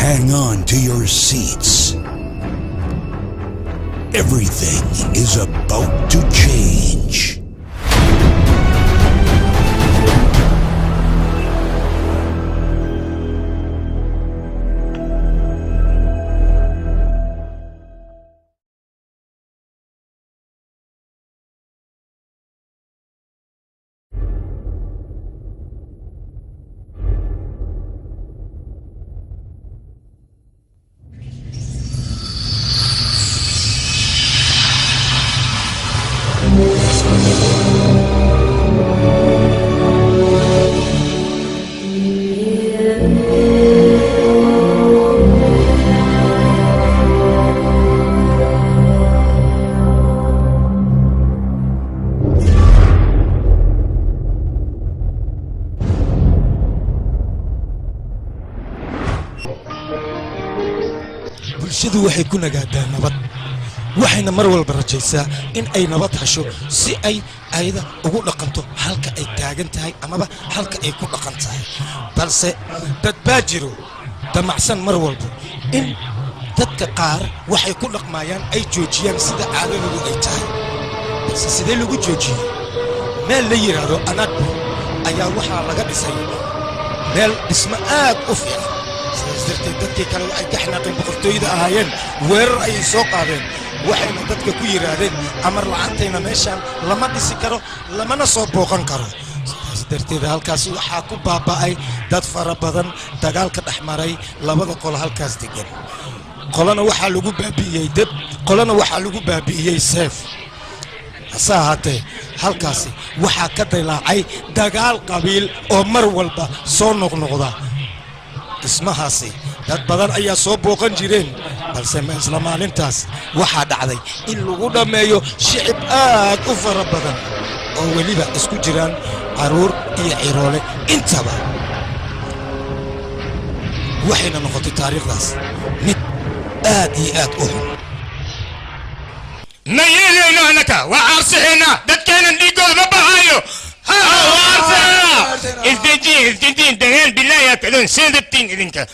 Hang on to your seats. Everything is about to change. bulshadu waxay ku nagaadaa nabad waxayna mar walba rajaysaa in ay nabad hesho si ay ayada ugu dhaqanto halka ay taagan tahay amaba halka ay ku dhaqan tahay balse dad baa jiro damacsan mar walba in dadka qaar waxay ku dhaqmayaan ay joojiyaan sida caadadoodu ay tahay balse sidee lagu joojiyey meel la yiraahdo anadbu ayaa waxaa laga dhisay meel dhismo aad u fiican sidaas darteed dadkii kale waxay ka xanaaqeen boqortooyada ahaayeen weerar ayay soo qaadeen waxayna dadka ku yiraahdeen amar la'aantayna meeshaan lama dhisi karo lamana soo booqan karo sidaas darteed halkaas waxaa ku baaba'ay dad fara badan dagaalka dhex maray labada qolo halkaas degan qolana waxaa lagu baabi'iyey dab qolana waxaa lagu baabi'iyey seef hase ahaatee halkaasi waxaa ka dilaacay dagaal qabiil oo mar walba soo noqnoqda dhismahaasi dad badan ayaa soo booqan jireen balse isla maalintaas waxaa dhacday in lagu dhammeeyo shicib aad u fara badan oo weliba isku jiraan caruur iyo ciroole intaba waxayna noqotay taariikhdaas mid aad iyo aad u xun ma yeelayno annaka waa aarsaheena dadkeena dhiigooda ma bahayo isdejiin dageel bilaayaa kadon seedabtiin idinka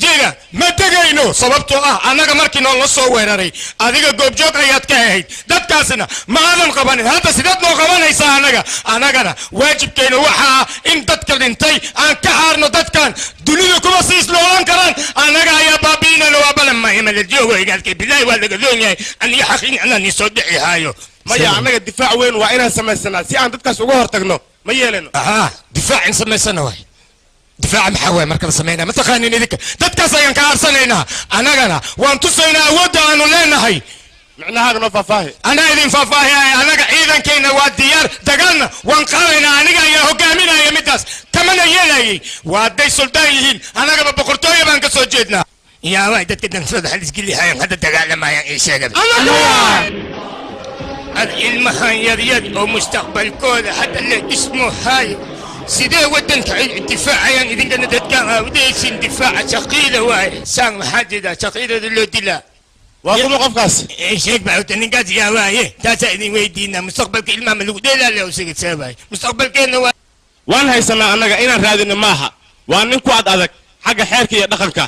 jeega ma tegayno sababtoo ah annaga markii noola soo weeraray adiga goobjoog ayaad ka ahayd dadkaasina ma aadan qabanin hadda sidaad noo qabanaysaa annagana waajibkeenna waxaa in dadka dhintay aan ka haarno dadkan dunida kuma siis noolan karaan annaga ayaa baabi'inayna waa balan mahimala joogaygaadkay bilaahi waa laga doon yahay aniyo xaqiin inaan isoo dhici haayo maya annaga difaac weyn waa inaan samaysanaa si aan dadkaas uga hortagno ma yeelano difaac in samaysana waay difaaca maxaa waay marka la samaynaa ma taqaanin idinka dadkaas ayaan ka aarsanaynaa annagana waan tusaynaa awoodda aanu leenahay micnahaaga noo faahfaahi anaa idin faahfaahiyaya annaga ciidankeenna waa diyaar dagaalna waan qaadaynaa aniga ayaa hogaaminaya middaas kamana yeelayay waa hadday soldaan yihiin annagaba boqortooya baan ka soo jeednaa yaaway dadka danfada halisgelihayan hadda dagaalamayaan ii sheegada ilmahan yaryar oo mustaqbalkooda hadda la dhismo haayo sidee waddanka ay difaacayaan idinkana dadkaan aawdaysin difaaca shaqiida waaye saan maxaa jeedaa shaqiidada loo dilaa waa kuma qofkaas sheeg baa uta ninkaas yaa waaye taasaa idin weydiinaa mustaqbalka ilmaha ma lagu dheelaale usaga saabaaye mustaqbalkeenna waa waan haysanaa annaga inaan raadino maaha waa nin ku ad adag xagga xeerka iyo dhaqanka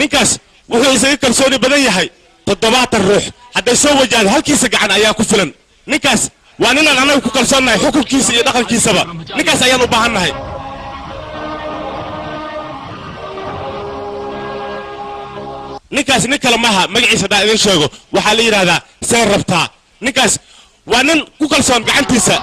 ninkaas wuxuu isaga kalsooni badan yahay 70 ruux hadday soo wajahdo halkiisa gacan ayaa ku filan ninkaas waa ninaan annaga ku kalsoonnahay xukunkiisa iyo dhaqankiisaba ninkaas ayaan u baahannahay ninkaas nin kale maaha magaciisa haddaan idin sheego waxaa la yidhaahdaa seen rabtaa ninkaas waa nin ku kalsoon gacantiisa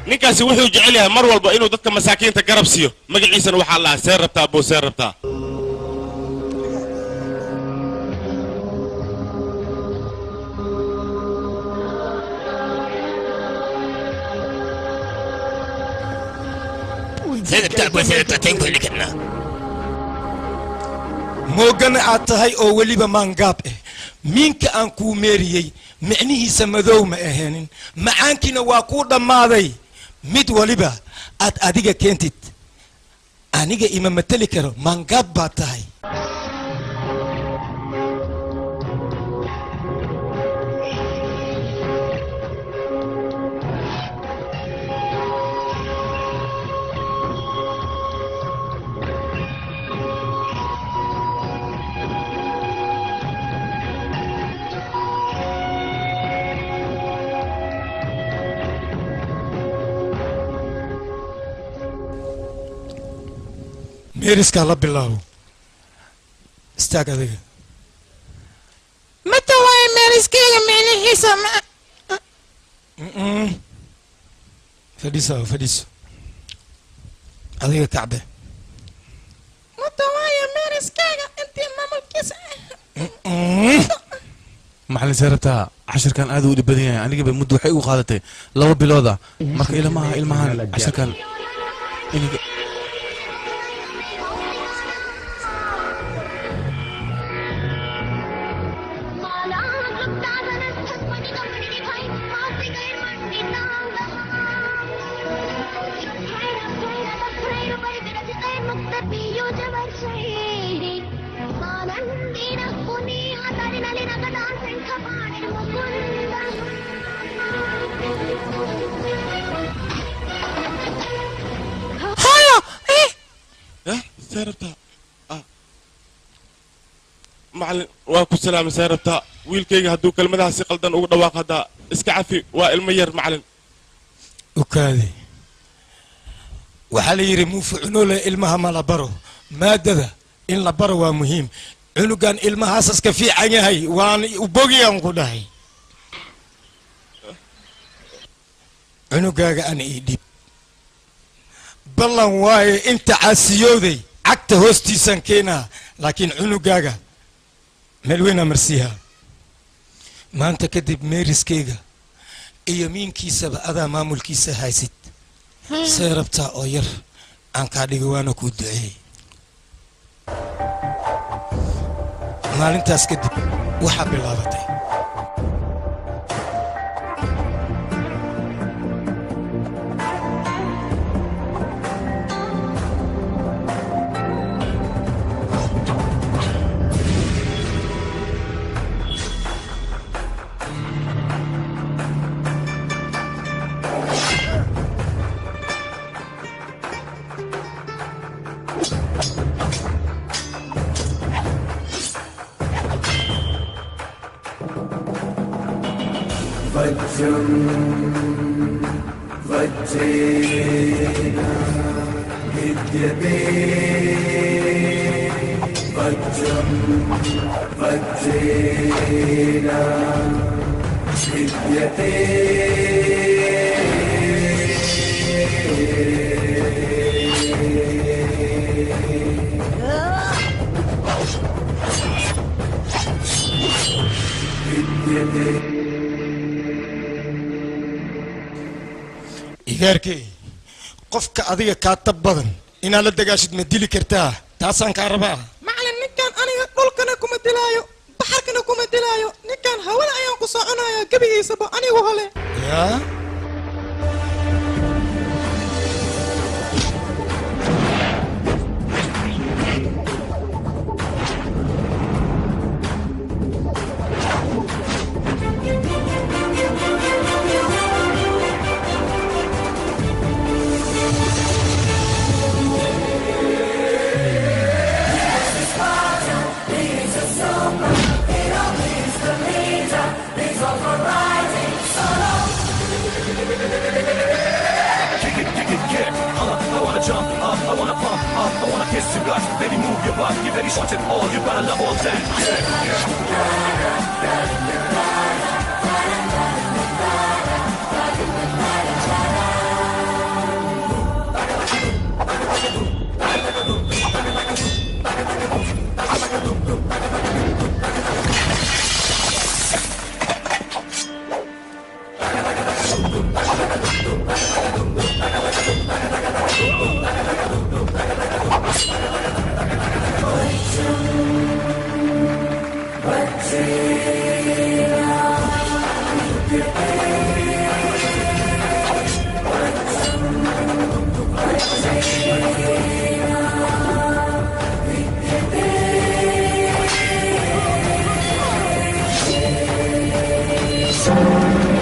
ninkaasi wuxuu jecel yahay mar walba inuu dadka masaakiinta garab siiyo magaciisana waxaa lahaa seen rabtaa abuu seen rabtaa moogana aad tahay oo weliba maangaab ah miinka aan kuu meeriyey micnihiisa madow ma aheenin macaankiina waa kuu dhammaaday mid waliba aad adiga keentid aniga ima mateli karo maangaab baad tahay meeriska la bilaabo istaag adiga mata waaye meeriskeyga meelihiisa ma fadhiiso adiga kacbe mata waaye meeriskeyga intii maamulkiisa macallin seerabtaa cashirkan aad u dhib badan yahay anigaba muddo waxay u qaadatay 2 bilooda marka ilmahan cashirkan iniga سيربتا معلم واكو سلام سيربتا ويلكيغا هدو كلمدها سي قلدن ugu dhawaaq hada iska cafi waa ilmo yar macallin ukaadi waxa la yiri muufucnole ilmaha ma la baro maadada in la baro waa muhiim cunugan ilmahaas iska fiican yahay waan u bogiyaan ku dhahay cunugaaga aan ii dhib ballan waaye inta caasiyooday cagta hoostiisan keenaa laakiin cunugaaga meel weyn amarsiiha maanta kadib meeriskeyga iyo miinkiisaba adaa maamulkiisa haysid see rabtaa oo yar aan kaa dhigo waana kuu duceeyey maalintaas kadib waxaa bilaabatay igaarkay qofka adiga kaa tab badan inaad la dagaashid ma dili kartaa taasaan kaa rabaa macallin ninkan aniga dhulkana kuma dilaayo baxarkana kuma dilaayo ninkan hawada ayaan ku soconayaa gebigiisaba anigu hole yaa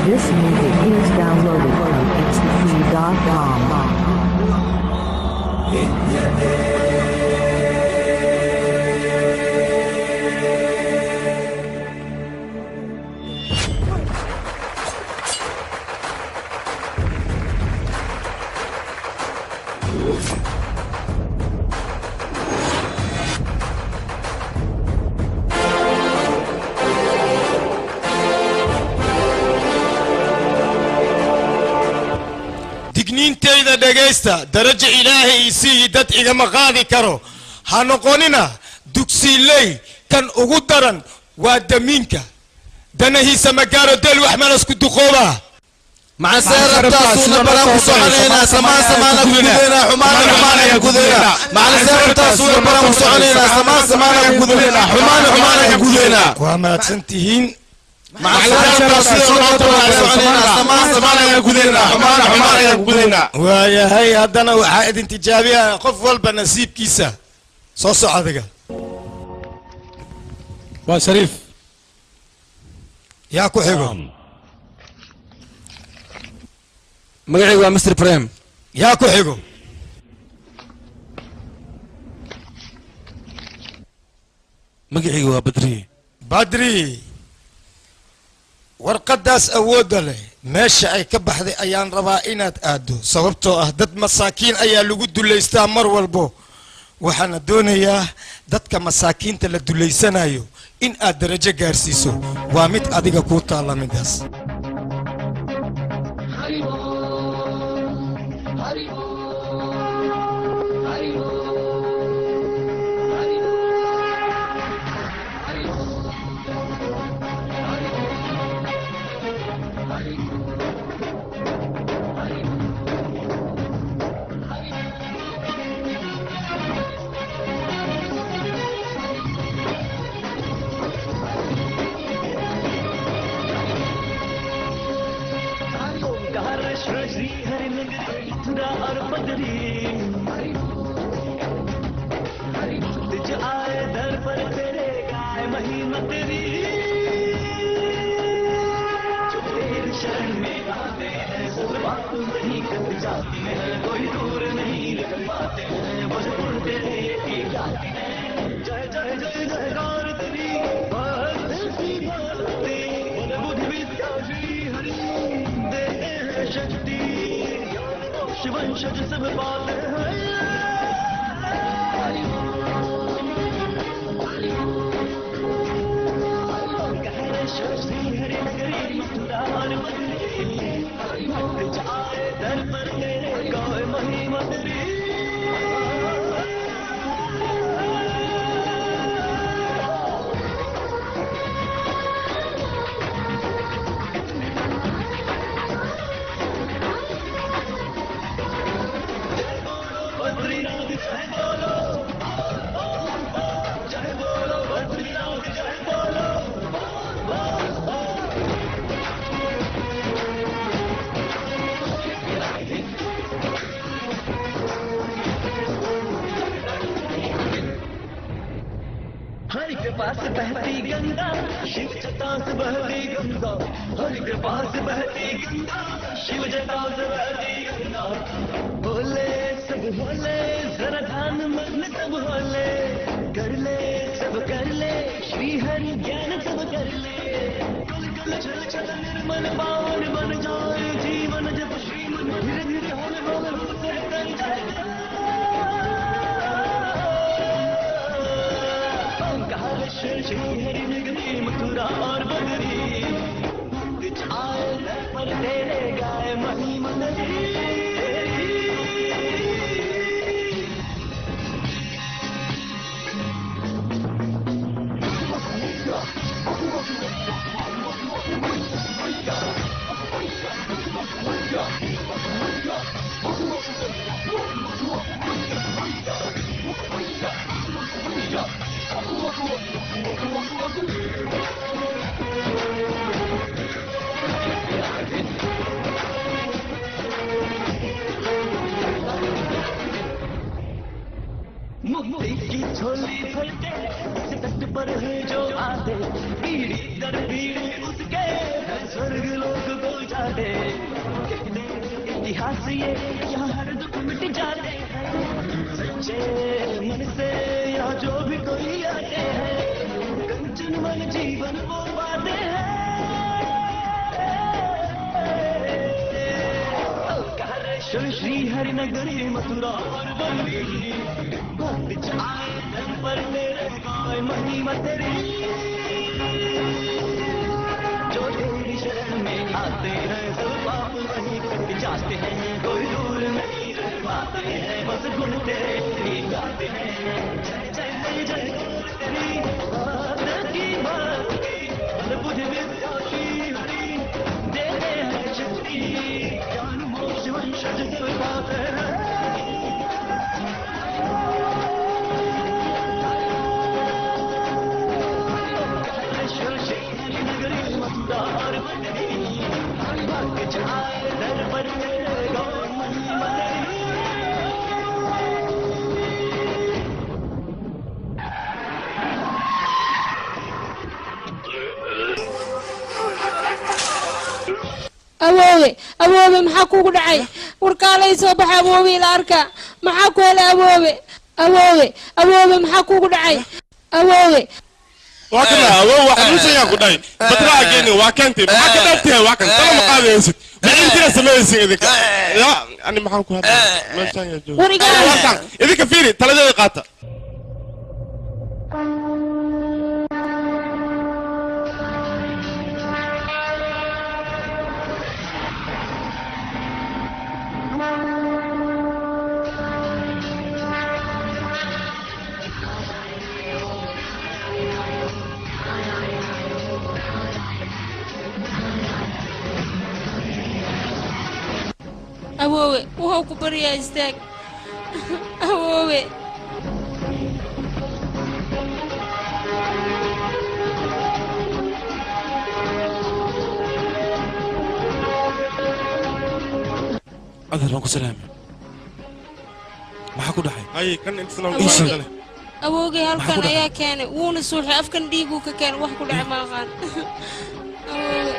This movie is downloaded from xp.com. ila dhegaysta darajo ilaahay isii dad igama qaadi karo ha noqonina dugsiiley kan ugu daran waa damiinka danahiisa magaaro del wax malasku duqooba مع سيارة تاسونا برام كسوعنينا سمان سمانا كودينا حمان حمانا كودينا مع سيارة تاسونا برام كسوعنينا سمان سمانا كودينا حمان حمانا كودينا وما تنتهين مع سيارة تاسونا برام كسوعنينا سمان سمانا كودينا حمان حمانا كودينا ويا هي هدنا وعائد انتجابية قف والبا نسيب كيسة صوصو عذقا وشريف ياكو حيقو مقعي مستر بريم ياكو حيقو مقعي بدري بدري warqadaas awoodda leh meesha ay ka baxday ayaan rabaa inaad aaddo sababtoo ah dad masaakiin ayaa lagu dulaystaa mar walbo waxaana doonayaa dadka masaakiinta la dulaysanayo in aad darajo gaarsiiso waa mid adiga kuu taalla midaas Shri हरिनगरी मथुरा और बल्ली भक्त आए दर पर मेरे गाय महिमा तेरी जो तेरी शरण में आते हैं सब पाप वहीं कट जाते हैं कोई दूर नहीं गाते हैं बस गुण तेरे गाते हैं जय जय जय जय तेरी बात की बुझ विद्यार्थी हरी देते हैं शक्ति ज्ञान मोक्ष वंशज की बात है नगरी मथुरा भाग्य छाए दर पर तेरे गौ महिमा तेरी awoowe maxaa kugu dhacay warkaalay soo baxa awoowe ila arka maxaa ku helay awoowe maxaa kugu dhacay awoowe وكنا وحنوش يا كوداي بترا اجيني واكنتي ما كدبتي واكن ترى ما قاديس بنتي سميسي ذيك لا انا ما حنكو هذا ما شان يا جو ذيك فيري 3 دقائق awoowe wuxuu ku baryaa istaag awoowe أذهب أنكو سلامي ما حكو دحي هاي كان انت سلام awooge halkan ayaa keenay wuuna suuxay afkan dhiigu ka keenay wax ku dhacay maaqaan awoowe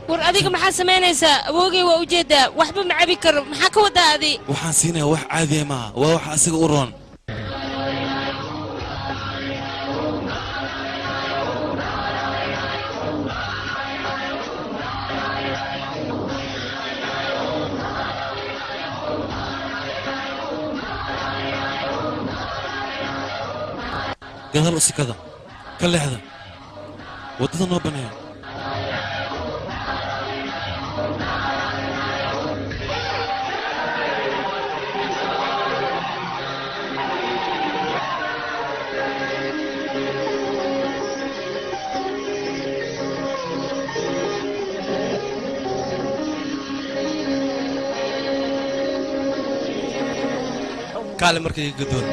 war adiga maxaa samaynaysaa awoogay waa ujeedaa waxba ma cabi karo maxaa ka wadaa adi waxaan siinayaa wax caadi ma waa wax asiga u roon gadaal u sikada ka leexda waddada noo baneeya kaale markay gadoon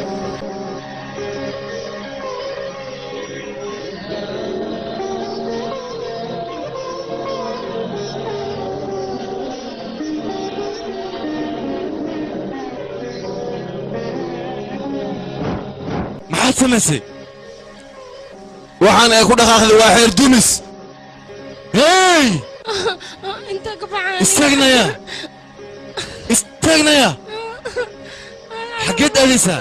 maxaad samaysay waxaan ay ku dhaqaaqday waa xeer dumis hey inta ka baxaan istaagnaya xageed aadaysaa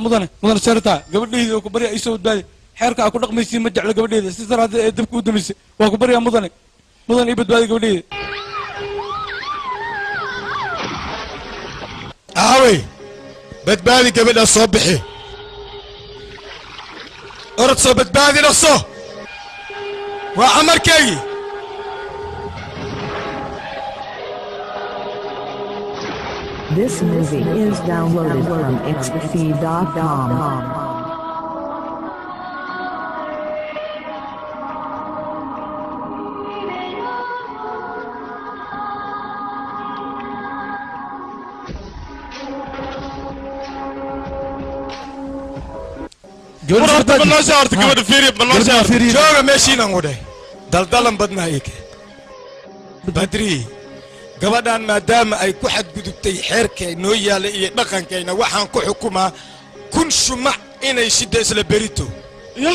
mudane sharta gabadhayda oo ku bari ay soo badbaadi xeerka ku dhaqmaysiin ma jeclo gabadhayda si saraad ee dabka u damisay waa ku bariyaa mudane ii badbaadi gabadhayda aawey badbaadi gabadha soo bixi orod soo badbaadi dhaqso waa amarkaygii This movie is downloaded from xfeed.com. jooga meeshiinan udhay daldalan badnaa ike badri gabadhan maadaama ay ku xadgudubtay xeerkay noo yaallay iyo dhaqankayna waxaan ku xukumaa 1000 shumac inay shidda isla berito ya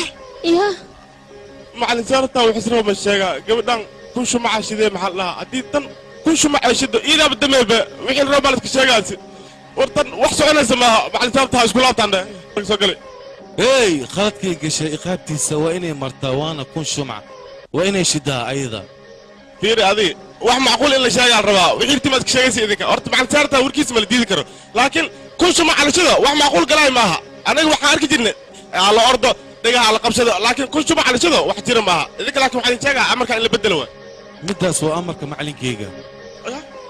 macallin saartaa wuxuu isna ma sheega gabadhan 1000 shumac shidee maxaa lahaa haddii tan 1000 shumac ay shiddo iidaaba dameeba wixii roob baladka sheegaasi wartan wax soconaysa maaha macalin saabtaha isku laabtaan dhe soo gale hey khaladkay gashay iqaabtiisa waa inay martaa waana kun shumca waa inay shidaa ayada fiiri adiga wax macquul in la sheegaa la rabaa wixii timaad ka sheegaysa idinka horta macalin saartaa warkiisa ma la diidi karo laakiin kun shumca calashada wax macquul galaay maaha anaga waxaan arki jirnay la ordo dhigaha la qabsado laakiin kun shumca calashada wax jira maaha idinka laakiin waxaa idin sheegaa amarkaa in la bedelo waa middaas waa amarka macalinkayga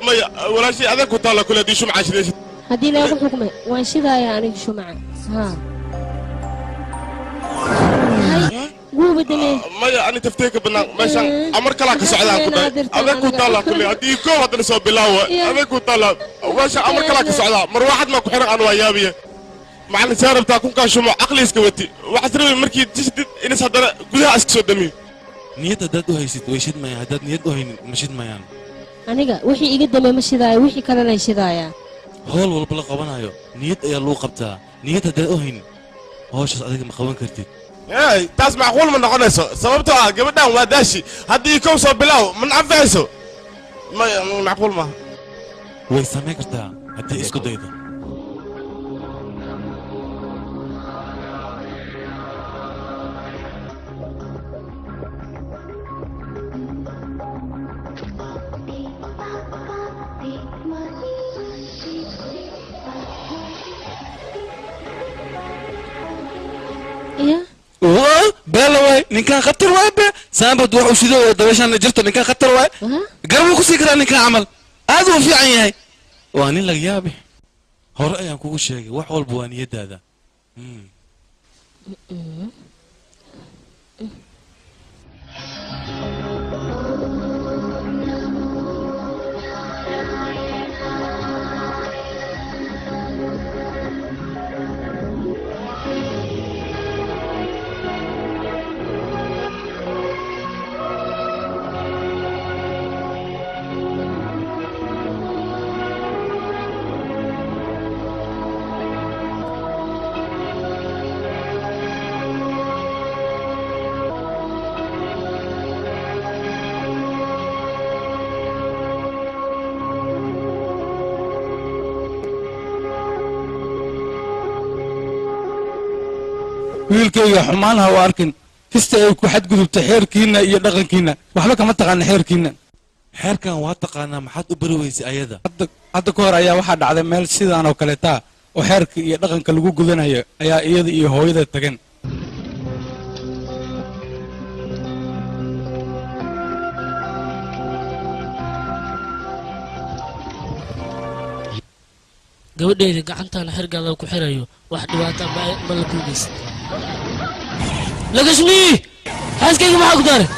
maya walaashii adeeg ku taalla kule haddii shumca shidaysid haddii lagu xukmay waan shidaaya aniga shumaca haa wuu bedelee maya ani tafteeka bannaan meeshaan amar kalaa ka socdaan ku dhahay adeeg ku taalla kule haddii koow haddana soo bilaawa adeeg ku taalla meeshaan amar kalaa ka socdaa mar waaxad maa ku xiran aan waa yaabiya macalin saa rabtaa kunkaa shumo caqli iska wati waxaad rabay markii tisdid inis haddana gudaha iska soo damiyo niyad haddaad u haysid way shidmayaan haddaad niyad u haynin ma shidmayaan aniga wixii iga dambe ma shidaayo wixii kalena shidaayaa howl walba la qabanayo niyad ayaa lagu qabtaa niyad haddaad u haynin hawshaas adiga ma qaban kartid taas macquul ma noqonayso sababtoo ah gabadhan waa daashi haddii kow soo bilaaw ma nacafayso macquul maaha way samayn kartaa haddii isku daydo beela waay ninkaan khatar waay be saambad wax u shido dabashaan jirto ninkaan khatar waay garabuu ku sii karaa ninkaan camal aad uu fiican yahay waa nin laga yaabe hore ayaan kugu sheegay wax walba waa niyadaada wiilkayga xumaan ha u arkin kista ay ku xadgudubta xeerkiinna iyo dhaqankiinna waxba kama taqaana xeerkiinna xeerkan waa taqaanaa maxaad u bari weysay ayada hadda ka hor ayaa waxaa dhacday meel sidaan oo kaleeta oo xeerka iyo dhaqanka lagu gudanayo ayaa iyada iyo hooyada tagan gabadheeda gacantaana xergaada ku xirayo wax dhibaata ma la kulmaysa lagashmi xaaskayga maxaa ku daray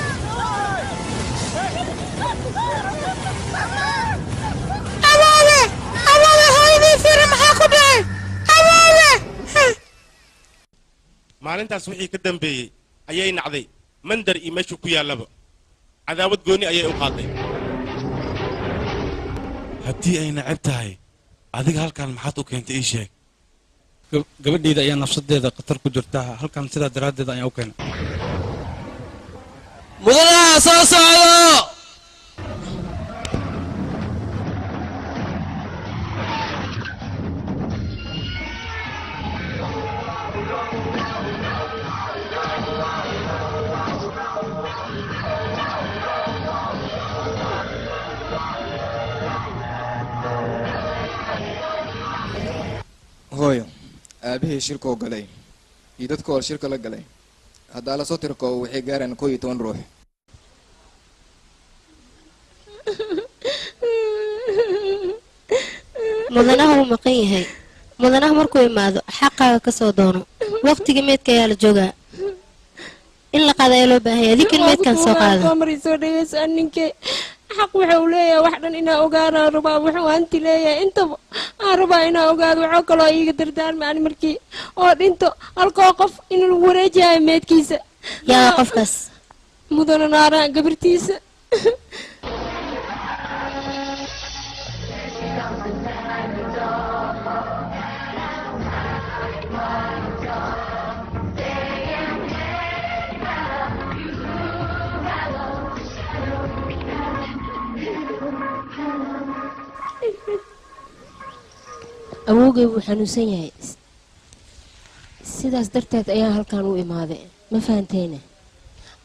awoowe hooyadii firi maxaa ku dhacay awoowe maalintaas wixii ka dambeeyey ayay nacday mandar iyo meeshuu ku yaallaba cadaawad gooni ayay u qaaday haddii ay nacab tahay adiga halkan maxaad u keentay ii sheeg gabadhayda ayaa nafsadeeda khatar ku jirta halkan sidaa daraaddeed ayaan u keenay mudanaha soo socdo hooyo aabihii shirka oo galay iyo dadka oo shirka la galay haddaa lasoo tirkoobo waxay gaaraan 11 ruux mudanaha wuu maqan yahay mudanaha markuu imaado xaqaaga ka soo doono waqtiga meedka ayaa la joogaa in la qaada ayaa loo baahanya adinkan meedkan soo qaada soo dhegeysaa ninkee xaq wuxuu leeyahay wax dhan inaa ogaanaa rabaa wuxuu hanti leeyahay intaba aan rabaa inaa ogaado waxoo kaloo iiga dardaarma ani markii oo dhinto halkoo qof inuu lagu wareejiyayo meedkiisa yaa qofkaas mudana naaraan gabartiisa awowgay wuu xanuunsan yahay sidaas darteed ayaan halkan u imaaday ma fahantayna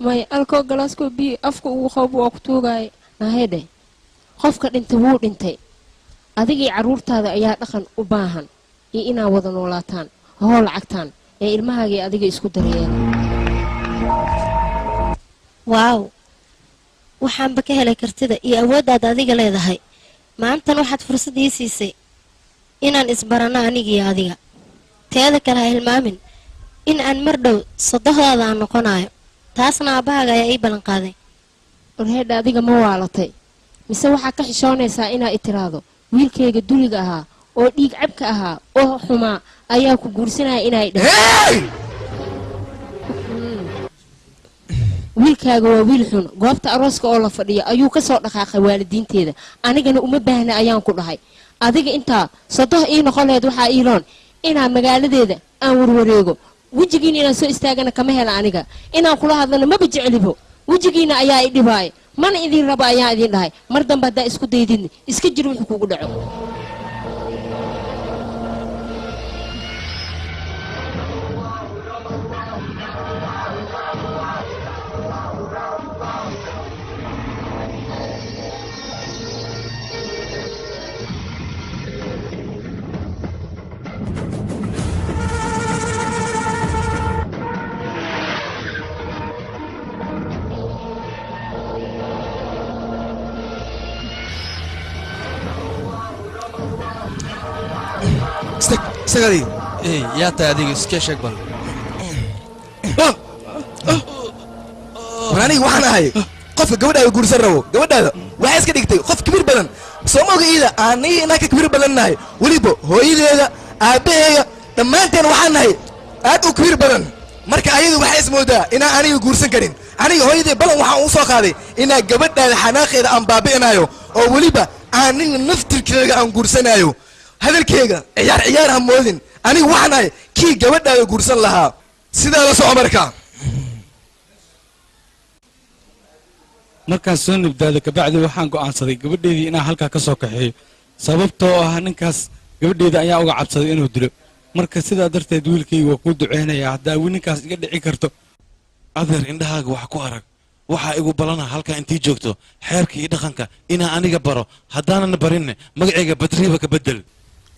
may alkoo galaaskoo biyo afka ugu qabo waa ku tuugaya nahedhe qofka dhintay wuu dhintay adigii carruurtaada ayaa dhaqan u baahan iyo inaad wada noolaataan hoo lacagtaan ee ilmahaagii adiga isku daryeela waaw waxaanba ka helay kartida iyo awooddaad adiga leedahay maantan waxaad fursad ii siisay inaan isbaranno anigiiyo adiga teeda kale ha hilmaamin in aan mar dhow sodohdaada aan noqonayo taasna aabbahaaga ayaa ii ballanqaaday warheedha adiga ma waalatay mise waxaa ka xishoonaysaa inaa i tiraahdo wiilkayga duliga ahaa oo dhiig cabka ahaa oo xumaa ayaa ku guursanaya inay dhahay wiilkaaga waa wiil xun goobta arooska oo la fadhiyo ayuu ka soo dhaqaaqay waalidiinteeda anigana uma baahna ayaan ku dhahay adiga intaa sodoh ii noqon laheed waxaa iiloon inaa magaaladeeda aan warwareego wejigiina inaan soo istaagana kama hela aniga inaan kula hadlana maba jeclibo wejigiina ayaa i dhibaaya mana idin raba ayaan idin dhahay mar dambe haddaa isku daydidni iska jir wuxuu kugu dhaco isagadi yaa tahay adiga iska sheeg bal war aniga waxaan ahay qofka gabadhaada guursan rabo gabadhaada waxay iska dhigtay qof kibir badan soo ma oga iida aniga inaan ka kibir badan nahay weliba hooyadeeda aabbaheega dhammaanteen waxaan nahay aad u kibir badan marka ayadu waxay ismoodaa inaan aniga guursan karin aniga hooyadee balan waxaan u soo qaaday inaan gabadhaada xanaaqeeda aan baabi'inayo oo weliba aniga naftirkeega aan guursanayo hadalkeyga ciyaar ciyaar ha moodin aniga waxaan ahay kii gabadhaada guursan lahaa sidaa la soco markaa markaas soo nibdaada kabacdi waxaan go'aansaday gabadheedii inaan halkaa ka soo kaxeeyo sababtoo ah ninkaas gabadheeda ayaa uga cabsaday inuu dilo marka sidaa darteed wiilkayga waa kuu duceynayaa haddaa ninkaas iga dhici karto adeer indhahaaga wax ku arag waxaa igu balana halkaa intii joogto xeerka iyo dhaqanka inaan aniga baro haddaanan barinne magacayga badriiba ka bedel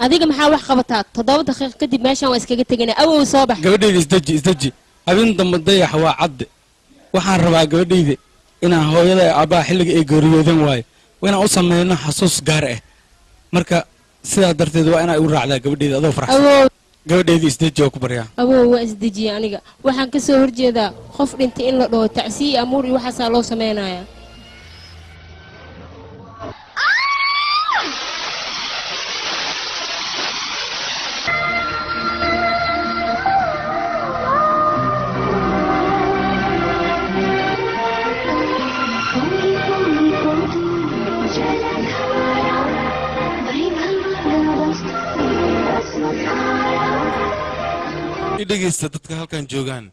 adiga maxaa wax qabataa 7 daqiiq kadib meeshaan waa iskaga teganaa awow soo bax gabadhayda isdeji habeen dambe dayax waa cadde waxaan rabaa gabadhayda inaan hooyada aabbaha xilliga ay geeriyoodan waayo inaan u sameyno xasuus gaar ah marka sidaa darteed waa inaa igu raacdaa gabadhayda adoo faraxsan gabadhayda isdeji oo ku baryaa awow waa isdejiye aniga waxaan ka soo horjeedaa qof dhintay in la dhaho tacsiye amuur iyo waxaasaa loo sameynayaa dhegaysta dadka halkan joogaan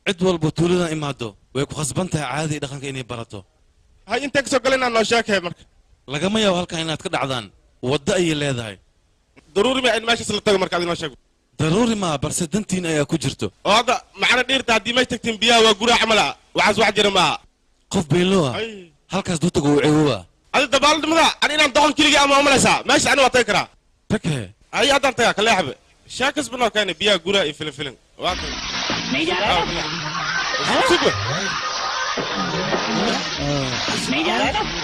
cid walba tuuladan imaado way ku khasban tahay caadada iyo dhaqanka inay barato hay intee kasoo gala inaan noo sheekay marka lagama yaabo halkan inaad ka dhacdaan waddo ayay leedahay daruuri ma in meeshaas la tago marka aad inoo sheego daruuri maa balse dantiin ayaa ku jirto oo hadda macna dhiirta haddii meesha tagtiin biyaha waa guraa camal ah waxaas wax jira maaha qof beelo ah halkaas duu tago uu cewowa adi dabaaldhimada ani inaan doqon keligii ama umalaysaa meesha ani waa tagi karaa take ay haddaan tagaa kaleexabe شاكس بنو كان بيا غورا يفلن فلن واقع سيبه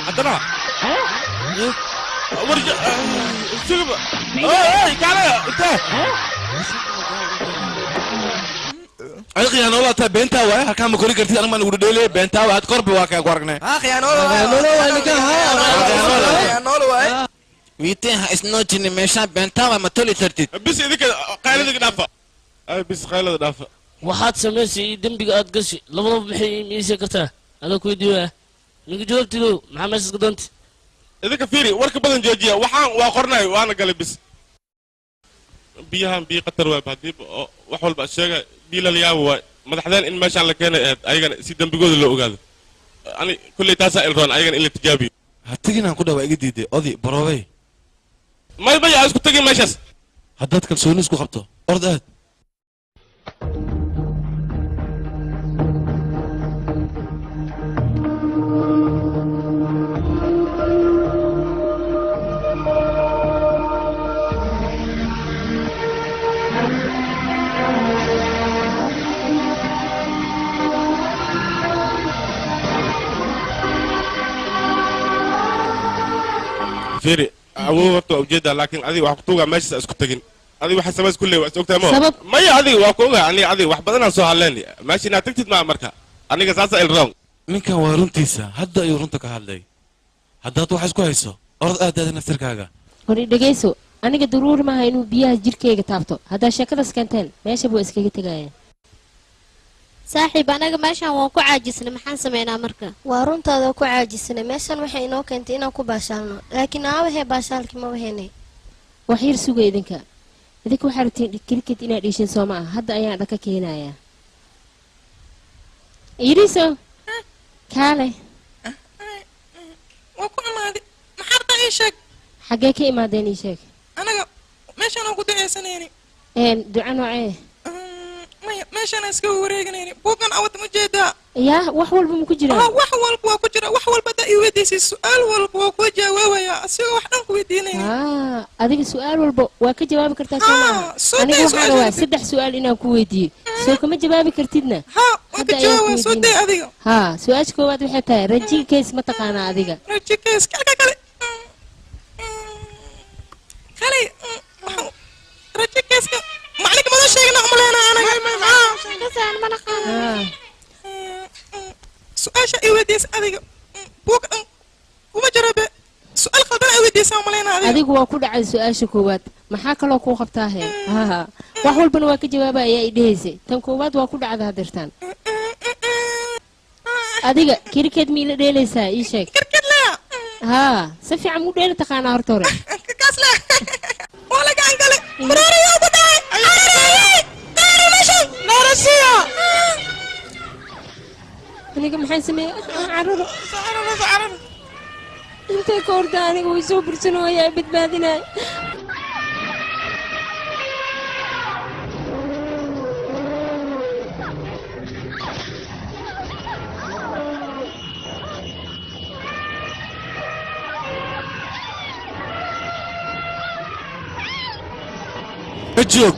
عدنا ورجع سيبه اي كاله انت ay khiyaano la ta beenta waa halka ma kori kartid anama ugu dheelay beenta waa qorbi waa ka qorgnay khiyaano waa ninka khiyaano waa wiitaha isnoojini meesha beentawa ma toli tartid bis idinka qaylada dhaafa ay bis qaylada dhaafa waxaad samaysay dambiga aad gashi labadaba maxay miisay kartaa ana ku weydiiyo ninka jawaabtiido maxaa meesha iska doonti idinka fiiri warka badan joojiya waxaan waa qornay waana galay bis biyahan biyo qatar waa baadib wax walba sheega biilal yaabo waa madaxdeen in meeshaan la keenay ayagana si dambigooda loo ogaado ani kulli taasa ilroon ayagana in la tijaabiyo ha tagin aan ku dhawaa iga diiday odi baroobay ما يبيع اسكت تجي ماشي haddaad kalsooni isku qabto ord aad فيري أبوه وجدها لكن أذي وحكتوها ماشي أسكت تجين أذي واحد سماس كله وأسكت ما سبب؟ ما هي أذي وحكوها يعني أذي واحد بدنا نسوي علاني ماشي ناتكتد مع مركا أنا قصاصة الرام ninkan waa runtiisa hadda ayuu runta ka hadlay haddaad wax isku hayso ord aadaada naftirkaaga hor dhegeyso aniga daruuri maaha inuu biyaha jirkeyga taabto haddaa sheekadaas keenteen meesha buu iskaga tegaya saaxiib anaga meeshan waan ku caajisnay maxaan sameynaa marka waa runtaada ku caajisnay meeshan waxay inoo keentay inaan ku baashaalno laakiin aawahee baashaalkii ma waheynay wax yar suga idinka waxaa rabtiin cricket inaad dhiishin soo ma ah hadda ayaan dhaka keenayaa yiriso kaale waa ku imaaday maxaa rabtaa ii sheeg xaggee ka imaadeen ii sheeg anaga meeshaan aan ku duceysanayni duca noocee maya meeshaan iska wareeganayni buugan awad ma jeedaa yaa wax walba ma ku jiraa wax walba waa ku jira wax walba haddaa ii weydiisay su-aal walba waa kula jawaabayaa asigoo wax dhan ku weydiinaya adiga su-aal walba waa ka jawaabi kartaa soo maaha aniga waxaan rabaa 3 su-aal inaan ku weydiiyo soo kama jawaabi kartidna waa ka jawaabaa soo day adiga su-aasha koowaad waxay tahay raji case ma taqaanaa adiga raji case kale raji case macallinka mada sheegna umaleena anaga su-aasha ay weydiisay adiga buug kuma jarabe su-aal khaldan ay weydiisay umaleena adigu waa ku dhacay su-aasha koowaad maxaa kaloo kuu qabtaa he wax walbana waa ka jawaaba ayaa i dhehaysay tan koowaad waa ku dhacda hadirtaan adiga kirikeed miila dheelaysaa ii sheeg si fiican muu dheeli taqaanaa horta hore waa la gacan gale baraariyaa ku dhacay aniga maxay sameeyey cararo intay ka horta aniga way soo bursanooyaa badbaadinay joog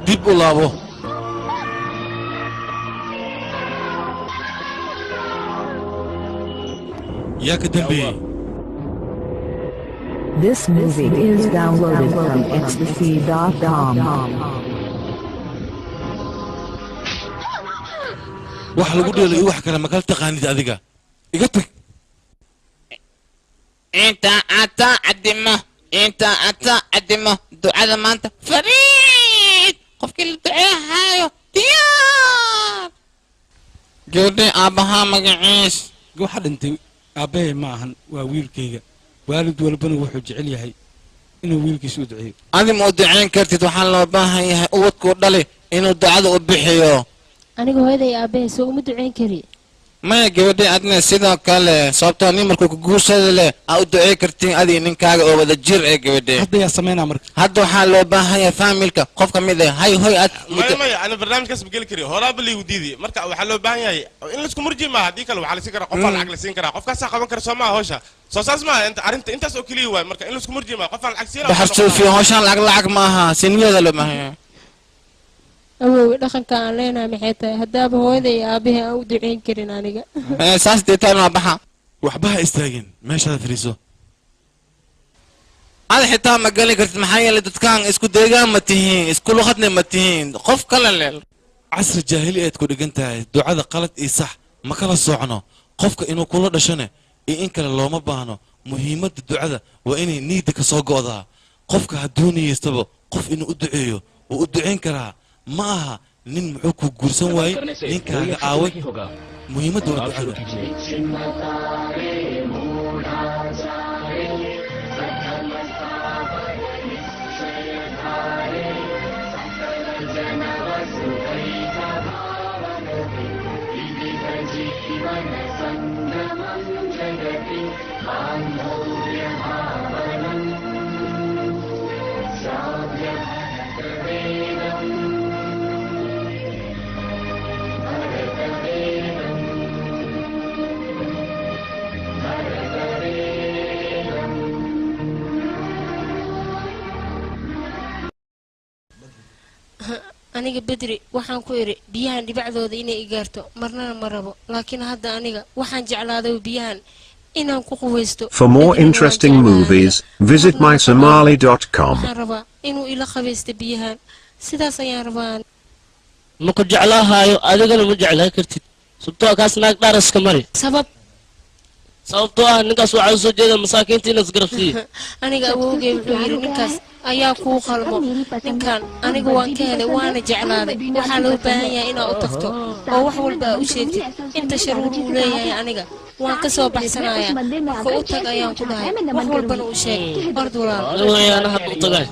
dib u laabo yaa ka dambeeyey This movie is downloaded from xtc.com. wax lagu dheelo iyo wax kale makala taqaanid adiga iga tag inta ata cadimo ducada maanta fariid qofkii la duceehayo diyaar gabadhay aabbahaa magaciis waxa dhintay aabbahay ma ahan waa wiilkayga waalid walbana wuxuu jecel yahay inuu wiilkiisa u duceeyo adi ma u ducayn kartid waxaa loo baahan yahay ubadkuu dhali inuu ducada u bixiyo aniga hooyaday aabbahay soo uma ducayn kari maya gabadhay adna sidoo kale sababtoo nin markuu ku guursada leh aa u ducey kartiin adiga ninkaaga oo wada jir ee gabadhay hadda yaa samaynaa marka hadda waxaa loo baahan yahay faamilka qof ka mid ah hay hoy aad maya ana barnaamijkaas ma geli kari horaaba liigu diidi marka waxaa loo baahan yahay in laisku murji maaha haddii kale waxaa la siin karaa qofaa lacag la siin karaa qofkaasaa qaban kara soo maaha hawsha soo saas maaha arrinta intaas oo keliya waay marka in laisku murji maaha qofaa lacag siina baxar suufiyo hawshaan lacag maaha siniyada loo baahan yahay awoowe dhaqanka aan leenahay maxay tahay haddaaba hooyaday iyo aabbahay aan u ducayn karin aniga saas deetaan waa baxa waxba ha istaagin meeshaada fadhiiso ada xitaa ma geli kartid maxaa yeelay dadkaan isku deegaan ma tihiin isku luqadna ma tihiin qof kale leel casri jaahili eed ku dhigan tahay ducada qalad iyo sax ma kala soocno qofka inuu kula dhashane iyo in kale looma baahno muhiimadda ducada waa inay niida ka soo go'daa qofka hadduu niyeystaba qof inuu u duceeyo wuu u ducayn karaa ma aha nin muxuu ku guursan waayey ninkaaga aaway muhiimadda waa ducada aniga bedri waxaan ku iri biyahan dhibacdooda inay igaarto marnana ma rabo laakiin hadda aniga waxaan jeclaaday biyahan inaan ku quweysto. For more interesting movies, visit mysomali.com. waxaan rabaa inuu ila qabeysto biyahan sidaas ayaan rabaa. ma ku jeclaahayo adigana ma jeclaa kartid sababtoo kaas naag dharaska mari sababtoo ah ninkaas waxaa soo jeeda masaakiinta inaad garabsiiyo aniga awowgay wuxuu yiri ninkaas ayaa kuu qalmo ninkan aniga waan ka helay waana jeclaaday waxaa loo baahan yahay inaad u tagto oo wax walba u sheegtid inta sharuur uu leeyahay aniga waan ka soo baxsanayaa marka u tag ayaan ku dhahay wax walbana u sheeg ord walaal ayaana hadda u tagay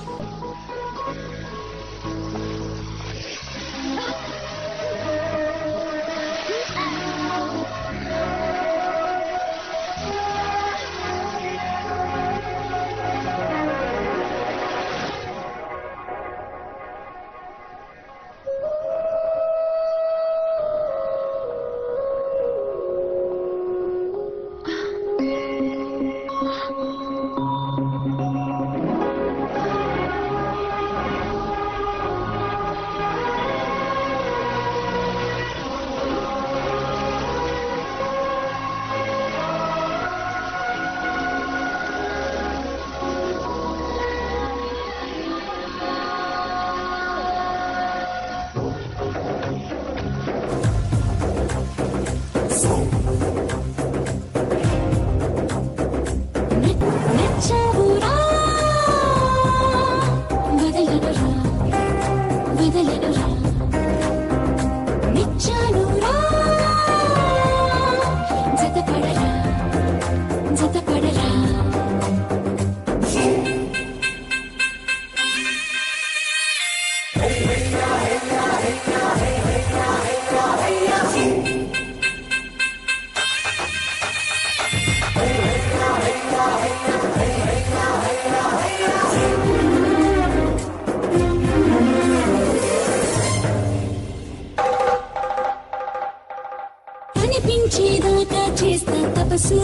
కనిపించేదాకా చేస్తా తపస్సు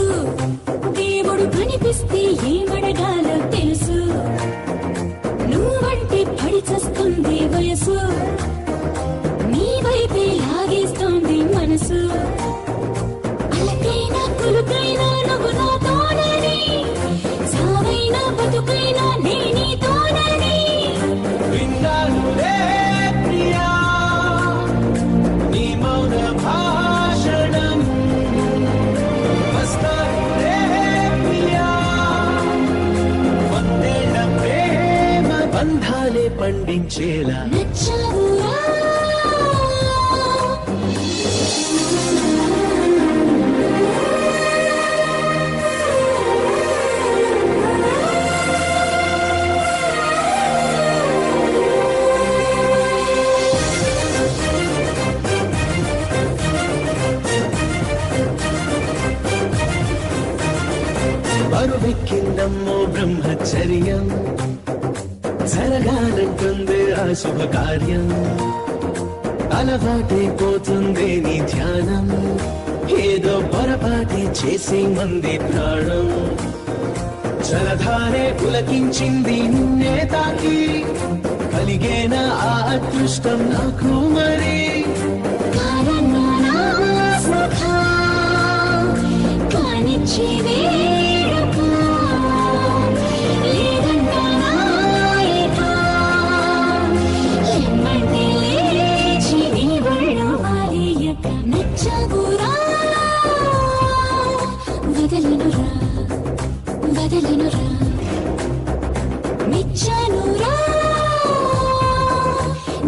దేవుడు కనిపిస్తే ఏమడగాలో తెలుసు నువ్వంటే పడి చస్తుంది వయసు నీ వైపే లాగేస్తోంది మనసు అలకైనా కులుకైనా నువ్వు నాతోనని సావైనా బతుకైనా నే నీతోనని విన్నానులే ప్రియా నీ మౌన భాషణం వస్తానులే ప్రియా వందేళ్ల ప్రేమ బంధాలే పండించేలా నచ్చావురా బరువెక్కిందమ్మో బ్రహ్మచర్యం జరగాలంటుంది ఆ శుభకార్యం అలవాటే పోతుంది నీ ధ్యానం ఏదో పొరపాటి చేసి మంది ప్రాణం జలధారే పులకించింది నిన్నే తాకి కలిగేనా ఆ అదృష్టం నాకు మరి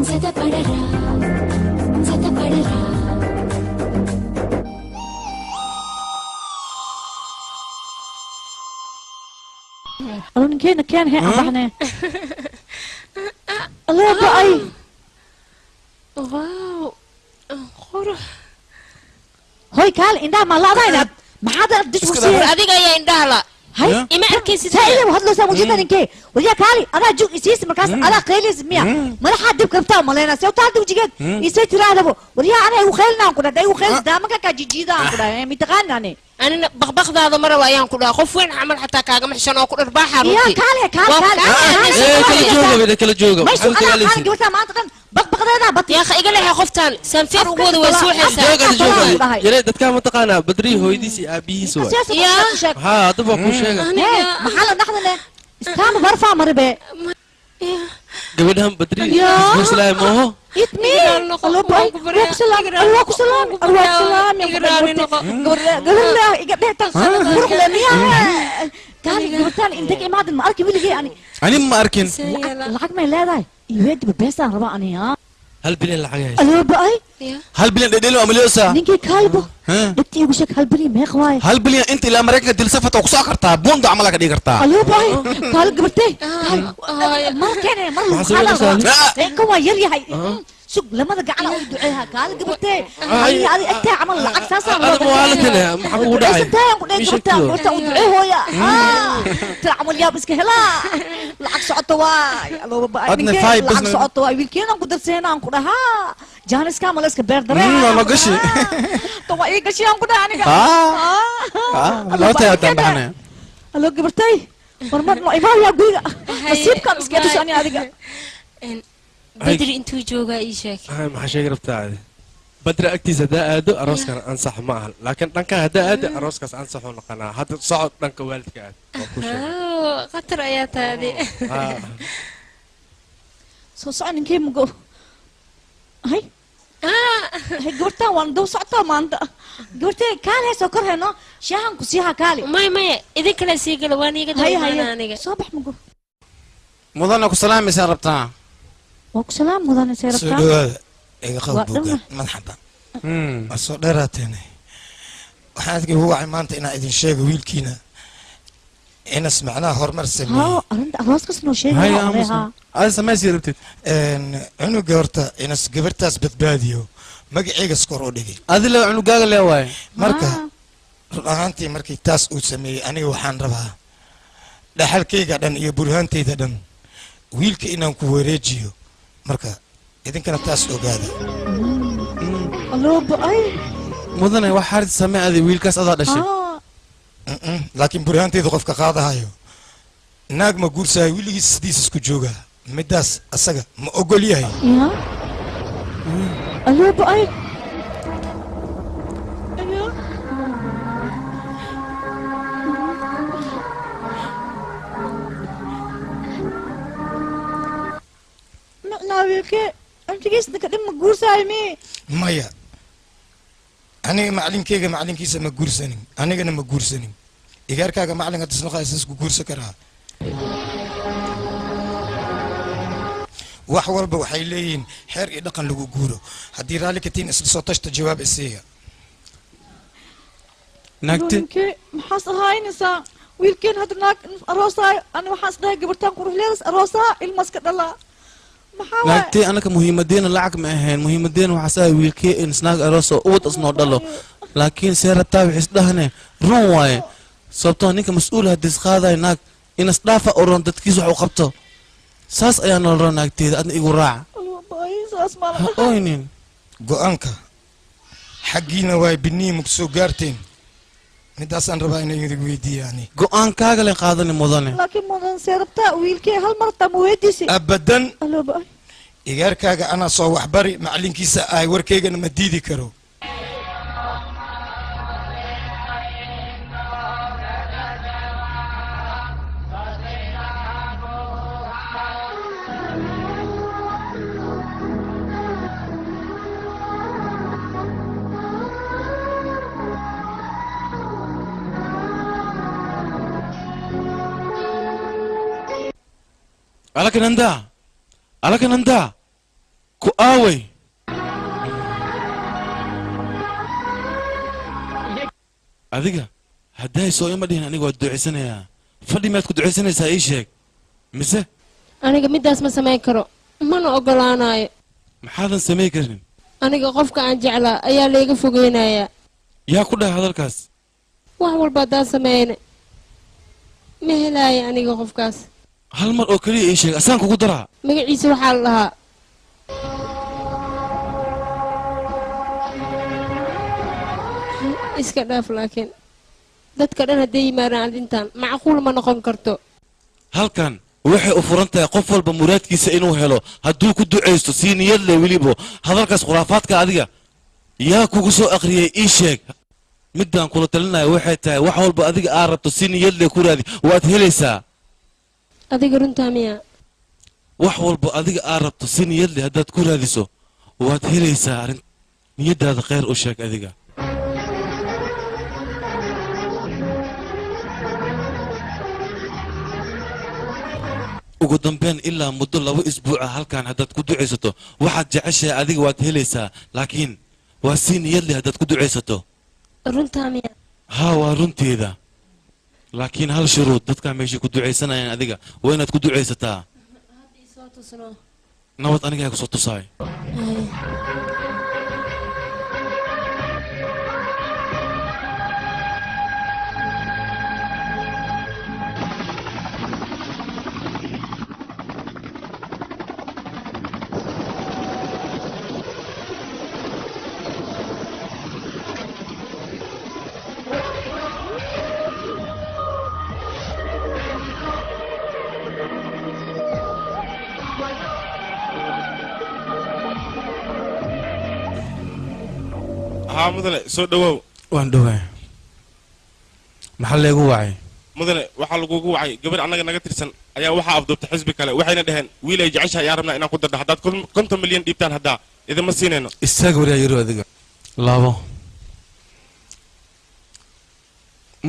జతపడరా జతపడరా ألون كان هي أبعنا الله بأي واو قرح هاي كال إندا ما لا ضاينا ما عاد دش وسير adiga ayaa indhaha la هاي ima arkaysid سائل وهذا سامو جدا إنكي ويا كالي أنا جو إسيس مركز أنا قيلز ميا ما راح أدب كبتا مالنا سو تعدو جيجت إسي ترى هذا ويا أنا يخيلنا كنا ده يخيل ده ما كجيجيدا كنا متغنى أنا بخبخذ مرة ويان كلها خوف وين عمل حتى كاجم حشان أكل أرباح يا كالي كلا جوجا بدك كلا جوجا ما يسوق أنا كان جوتا ما أنت بخبخذ wareedaa bat يا أخي إيقال لي قفتان سنفير وقود ويسوحي يلي dadka ma taqaana badri hooyadiisi aabihiis way ha daba ku sheegay maxaa la dhaxdane istaama barfa maribe gabadhan badri islaam mooho itni allo boy ku salaam gabadha iga dheetan qurux miya kaali gabadhan inta imaadin ma arki wiligii ani ma arkin lacag ma leedahay iweed beesaan raba ani ha hal bilyan lacag hayso allo boy hal bilyan dhedhelo amaliyoosa ninkii kaalbo dadkii ugu sheeg hal bilyan meeq waay hal bilyan inta ilaa maraykanka dil safata ku soo kartaa buunda camal ka dhigi kartaa allo boy kaal gabadhay markane mar kan waa yar yahay sug lamada gacan oo duceeha kaal gabadhay ani agtaa camal lacag saasaan loo waalidna maxaa ugu dhacay gabadha u ducee hooya ta camal yaab iska helaa lacag socoto waay allo boy lacag socoto waay wiilkeena ku darseena ku dhahaa jaanis ka malaska beer dareen ma gashi to waa ii gashi aan ku dhahay aniga loo tayaatan baxna allo gabadhay hormar ma imaa yaa guriga nasiibka iska dhashay adiga بدري انتو جوجا اي شيك هاي ما حشيك ربتاعي بدري اكتيز هدا ادو اروس كان انصح معها لكن دنكا هدا ادو اروس كان انصح ونقنا هذا صعد دنكا والدك اد خطر ايات هذه سو صعن كيف مقو هاي هاي قلت وان دو صعتا ما انت قلت كان هي سكر هنا شاهن كسيها كالي ماي اذا كلا سيقل واني قد هاي صباح مقو مدنك سلام يا ربطان وكسلام مدن سيرتا سؤال إيه خبوك مرحبا الصوت راتني وحاسك هو عمانت إنا إذن شيء ويلكينا إنا سمعناه هرمر سمي ها أنت أراسك سنو شيء هاي هذا سماه سيربتت إنه جورتا إنا سجبرتاس بتباديو ما جيجا سكورو دقي هذا لو عنو جاغل يا واي مركا رهانتي مركي تاس وسمي أنا وحان ربها لحال كيجا دن يبرهانتي دن ويلك إنا كوريجيو marka idinkana taas ogaada allo bay mudane wax xarid sameeyay wiilkaas adaa dhashay laakiin burhaanteedu qofka qaadahayo naag ma guursahay wiligiis sidiis isku jooga midaas asaga ma ogol yahay allo bay ناويك أنت كيس نكدم مجورس هايمي مايا أنا معلم كيجا معلم كيس مجورسني أنا جنا مجورسني إيجار كاجا معلم هتصنع أساس جورس كرها وحول بوحيلين حر إدقن لو جورو هدي رالك تين صوتش تجواب السيا نكتي محصل هاي نسا ويلكن هدناك أروسا أنا محصل هاي قبرتان كروح ليس أروسا المسكت الله naagtay anaka muhiimadeena lacag ma ahayn muhiimadeena waxa saa wiilkii in snaag aroso uwad asnoo dhalo laakiin seerataa wixis dhahne run waaye sababtoo ninka mas-uul hadis qaaday naag in isdhaafa oran dadkiis wax u qabto saas ayaa nolol naagteeda adna igu raac oynin go-aanka xaggiina waay binii mugsoo gaarteen midaasaan rabaa inay idin weydiiyaani go-aankaaga le qaadani mudane laakiin mudan seerabtaa wiilkii hal mar taa ma weydiisi abadan igaarkaaga anaa soo waxbari macalinkiisa ahay warkaygana ma diidi karo alakananda ku aaway adiga hadday soo ima dhihin aniga waad duceysanayaa fadhi maad ku duceysanaysaa ii sheeg mise aniga midaas ma samayn karo mana ogolaanayo maxaadan samayn karin aniga qofka aan jeclaa ayaa layga fogeynayaa yaa ku dhahay hadalkaas wax walba haddaan sameyne ma helaayo aniga qofkaas hal mar oo keliya ii sheeg asaan kugu daraa magaciisa waxaa la dhahaa iska dhaaf laakiin dadka dhan hadday yimaadaan arrintan macquul ma noqon karto halkan waxay u furan tahay qof walba muraadkiisa inuu helo hadduu ku ducaysto sii niyad leh weliba hadalkaas khuraafaadka adiga yaa kugu soo akhriyey ii sheeg midaan kula talinayo waxay tahay wax walba adiga aad rabto si niyad leh ku raadi waad helaysaa adiga runtaa miya wax walba adiga aad rabto si niyad leh haddaad ku raadiso waad helaysaa arrin niyaddaada khayr u sheeg adiga ugu dambeyn ilaa muddo 2 isbuuc ah halkan haddaad ku ducaysato waxaad jeceshahay adiga waad helaysaa laakiin waa si niyad leh haddaad ku ducaysato runtaa miya haa waa runteeda laakiin hal shuruud dadkaa meeshay ku ducaysanayaan adiga waa inaad ku ducaysataa nabad anigaa kusoo tusaay ها مدن سو دواو waan dhowaa maxaa leegu wacay mudane waxaa lagugu wacay gabar annaga naga tirsan ayaa waxaa afduubtay xisbi kale waxayna dhaheen wiil ay jeceshahay ayaa rabnaa inaan ku darno haddaad 50 milyan dhiibtaan haddaa idinma siinayno istaag waryaa yaro adiga laabo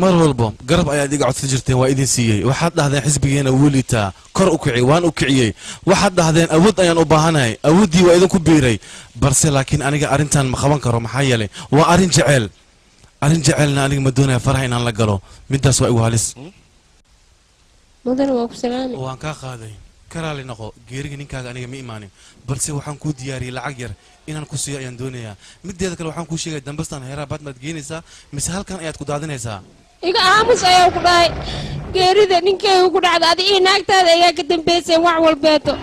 mar walba garab ayaad iga codsan jirteen waa idin siiyey waxaad dhahdeen xisbigeena wuu liitaa kor u kici waan u kiciyey waxaad dhahdeen awood ayaan u baahanahay awooddii waa idinku biiray balse laakiin aniga arrintan ma qaban karo maxaa yeelay waa arrin jecelna aniga ma doonaya faraha inaan la galo middaas waa igu halis mudane waa ku salaami waan kaa qaaday ka raali noqo geeriga ninkaaga aniga ma imaanin balse waxaan kuu diyaariyey lacag yar inaan ku siiyo ayaan doonayaa mideeda kale waxaan kuu sheegaya dambastan heeraa baad maad geenaysaa mise halkan ayaad ku daadinaysaa iga aamus ayaa ku dhahay geerida ninkeyga ku dhacda adi ii naagtaada ayaa ka dambaysay wax walbeeto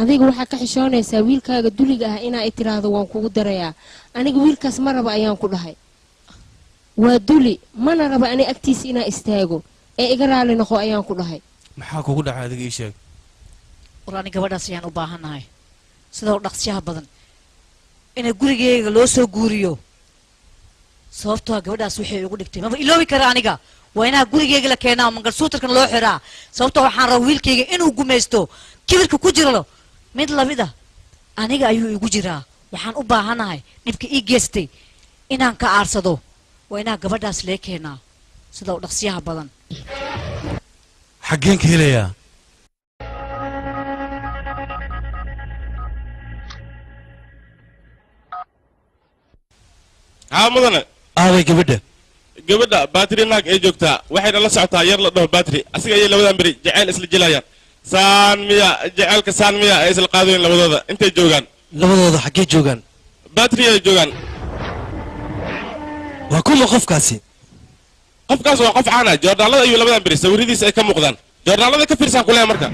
adiga waxaa ka xishoonaysaa wiilkaaga duliga ah inaa i tiraahdo waan kugu darayaa aniga wiilkaas ma raba ayaan ku dhahay waa duli mana raba ani agtiisa inaa istaago ee iga raali noqo ayaan ku dhahay maxaa kugu dhacay adiga ii sheeg war ani gabadhaas ayaan u baahannahay sida u dhaqsyaha badan inay gurigeyga loo soo guuriyo sababtoo gabadhaas waxay ugu dhigtay maba iloobi kara aniga waa inaa gurigeyga la keenaa mangalsuutarkan loo xiraa sababtoo waxaan rabaa wiilkayga inuu gumaysto kibirka ku jiro mid lamid ah aniga ayuu igu jiraa waxaan u baahanahay dhibka ii geystay inaan ka aarsado waa inaa gabadhaas lee keenaa sida u dhaqsyaha badan xaggeen ka helayaa ها مدن aaway gabadha baatiri naag ay joogtaa waxayna la socotaa yar la dhaho baatiri asiga ayay labadan beri jacayl isla jilayaan saan miya jacaylka saan miya ay isla qaadeen labadooda intay joogaan labadooda xaggee joogaan baatiri ay joogaan waa kuma qofkaasi qofkaas waa qof caana joornaalada ayuu labadan beri sawiradiisa ay ka muuqdaan joornaalada ka fiirsan kulee marka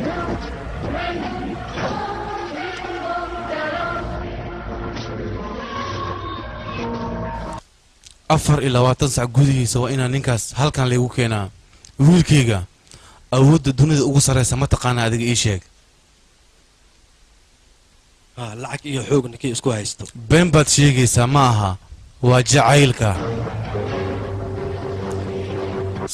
afar iyo 20 sac gudihiisa waa inaan ninkaas halkan laygu keenaa wiilkayga awoodda dunida ugu sarraysa ma taqaana adiga ii sheeg lacag iyo xoog ninkii isku haysto been baad sheegaysaa ma aha waa jacaylka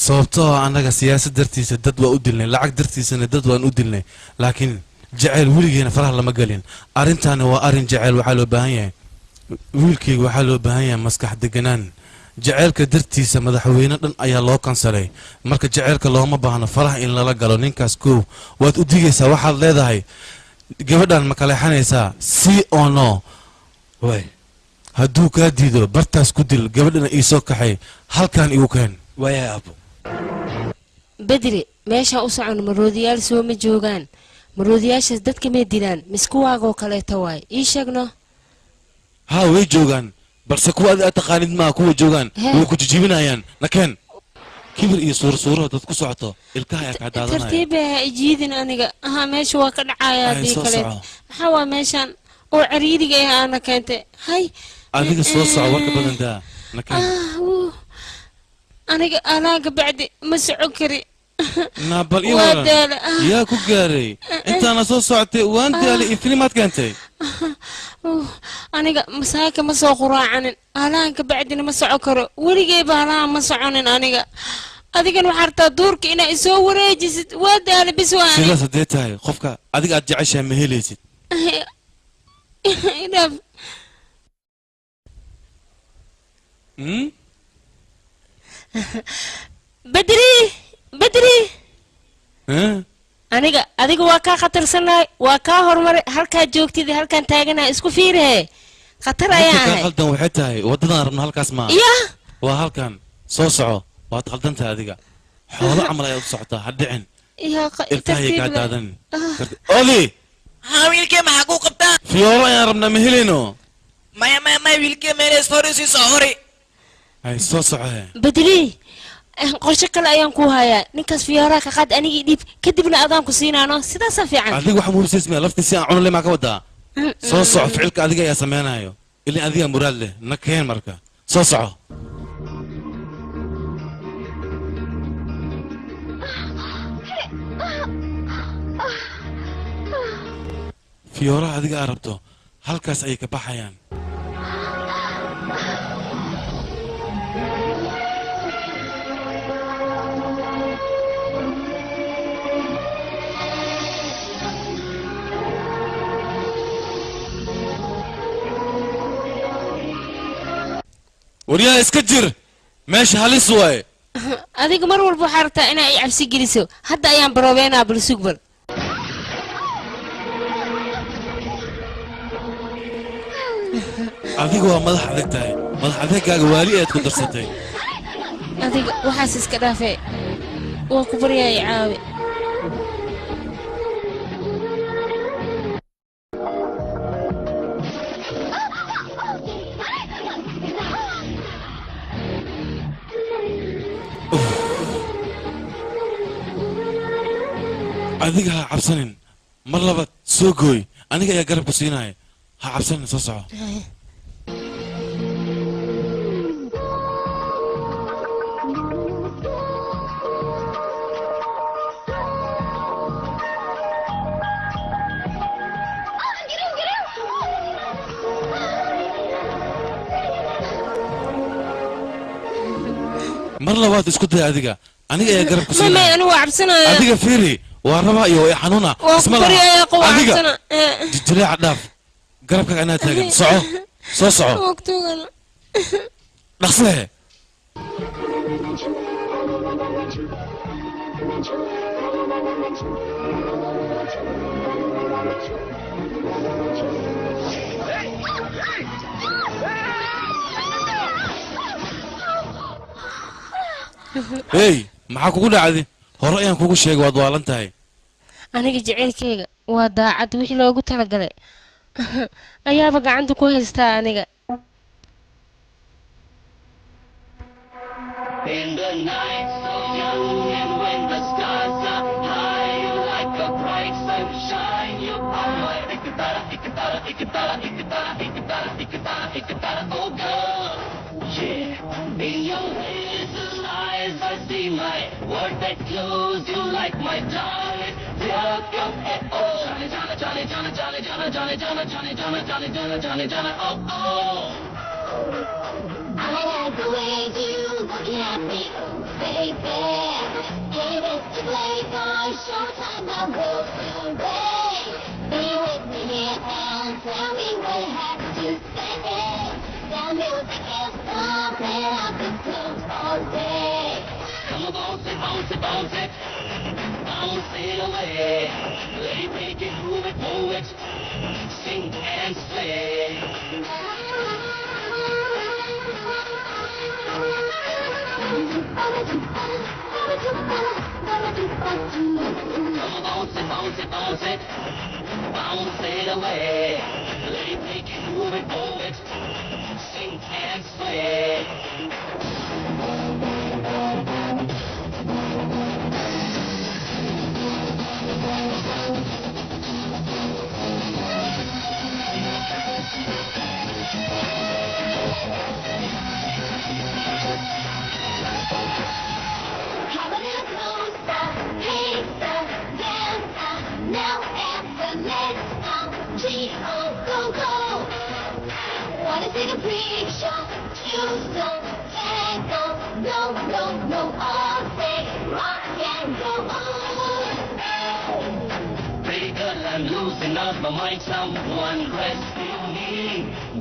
sababtoo ah annaga siyaasad dartiisa dad waa u dilnay lacag dartiisana dad waan u dilnay laakiin jacayl weligeena faraha lama gelin arrintaani waa arrin jacayl waxaa loo baahan yahay wiilkayga waxaa loo baahan yahay maskax deganaan jacaylka dartiisa madaxweyne dhan ayaa loo kansalay marka jacaylka looma baahno faraha in lala galo ninkaas koow waad u digaysaa waxaad leedahay gabadhan ma kaleexanaysaa si oo no hadduu kaa diido bartaas ku dil gabadhana ii soo kaxay halkan igu keen waayahay aabo bedri meeshaan u socon maroodiyaal soo ma joogaan maroodiyaashaas dadka may dilaan miskuwaagoo kaleeta waay ii sheegno haa way joogaan balse kuwa aad taqaanid maa kuwa joogaan way ku jijibinayaan nakeen kibir iyo suursuuro dad ku socoto ilkaha ayaa kaa daadanaya tartiib ha ijiidin aniga aha meesha waa ka dhacayaa dii kaleet maxaa waa meeshaan oo cariiriga ah aana keentay hay adiga soo soco warka badan daa nakeen aniga alaanka bacdi ma socon kari naabal ii Waa waran daala. yaa ku gaaray intaana soo socotay waan daalay iyo filimaad keentay aniga masaaka ma soo quraacanin alaanka bacdina ma socon karo weligeyba alaan ma soconin aniga adigan waxaa rabtaa duurka inaa isoo wareejisid waa daala bis waa ani sidaas haddee tahay qofka adiga aad jeceshahay ma helaysid idhaaf بدري بدري aniga adiga waa kaa khatarsanahay waa kaa hormaray halkaa joogtida halkaan taaganahay isku fiirihe khatar ayaan kaa ahay qaldan waxay tahay waddadan rabno halkaas maaha ya waa halkan soo soco waad qaldantahay adiga xoolo camal ayaad u socotaa ha dhicin ilkahaya kaa daadanin oli ها ويلكي ما حقو قبطان fiyooro ayaan rabnaa ma helayno ما ويلكي ميلي ستوري سي صهوري hay soo socohe بدري qorshe kale ayaan ku hayaa ninkaas fiyaaraha ka qaad anigii dhiib kadibna adaan ku siinaano sidaasaa fiican adiga waxa muursiismaya laftiisi aan cunale maa ka wadaa soo soco ficilka adiga ayaa samaynayo ilaa adiga muraad leh na keen marka soo soco fiyooraha adiga aad rabto halkaas ayay ka baxayaan waryaha iska jir meesha halis waaye adiga mar walba waxaa rabtaa inaa i cabsi geliso hadda ayaan baroobeynaa bulsugbal adiga waa madax adag tahay madax adeegaaga waali eed ku darsatay adiga waxaas iska dhaafee waa ku baryaaya caawi adiga ha cabsanin mar labaad soo gooy aniga ayaa garabka siinaya ha cabsanin soo soco mar labaad isku day adiga aniga ayaa garabka mamay siinaya anigu waa cabsanaya adiga fiiri waa rabaa iyo way xanuuna waa ku isma laha baryaaya qowa adiga cabsana jileeca dhaaf garabkaaga anaa taagan soco soo soco waqtigana dhaqsee hey maxaa kugu dhacday hore ayaan kugu sheegay waad waalan tahay aniga jaceylkayga waa daacad wixii loogu talagalay ayaaba gacanta ku haystaa aniga In the night so young and when the stars are high, you like a bright sunshine. You are my ikatara, ikatara, ikatara, ikatara, ikatara, ikatara, ikatara, oh girl. Yeah, in your little eyes I see my word that clues you like my darling. Look up at oh, Johnny, Johnny, Johnny, Johnny, Johnny, Johnny, Johnny, Johnny, Johnny, Johnny, Johnny, Johnny, Johnny, oh oh. I like the way you looking at me, baby. Give it to playtime, showtime, now go away. Be with me here and tell me what I have to say. The music is pumping up the tunes all day. Come on, bounce it, bounce it, bounce it. Bounce it away. They make it, move it, move it. Sing and sway. Come on, bounce it, bounce it, bounce it. Bounce it away. They make it, move it, move it. Sing and sway. you still can't go. No, no, no, all day rock and roll. Baby, I'm losing up my mind. Someone rescue me.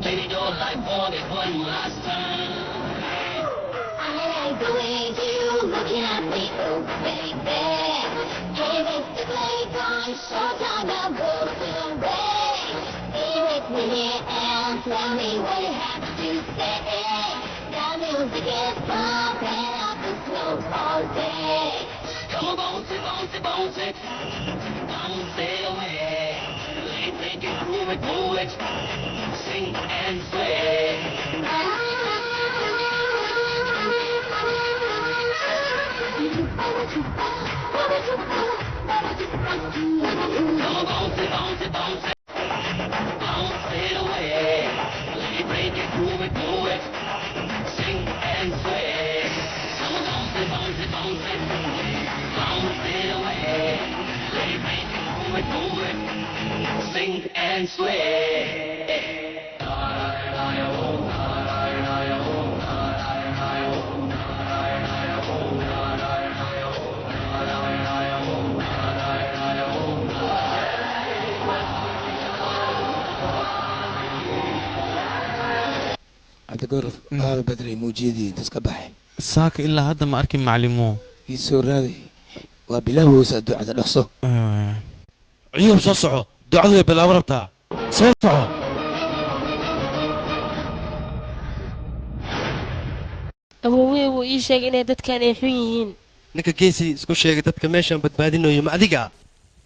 Baby, all I want is one last time. I like the way you looking at me, oh baby. Hey, Mr. Playtime, showtime, now go to bed. Be with me here and tell me what you have to say. The music is pumping up the slow all day. Come on, bounce it, bounce it, bounce it. Bounce it away. Take it, move it, move it. Sing and sway. Come on, bounce it, bounce it, bounce it. Bounce it away. Break it, move it, move it. Sing and sway. Come on, bounce it, bounce it, bounce it. Bounce it away. Break it, move it, move it. Sing and sway. عبد القرف هذا بدري موجودي تسكبح ساك إلا هذا ما أركي معلمه يسور هذه وبلا هو سأدو على الأخصو عيوب صصعو دعوه بلا وربطها صصعو awowey wuu ii sheegay inay dadkan ay xun yihiin ninka geesi isku sheegay dadka meeshan badbaadinayo ma adiga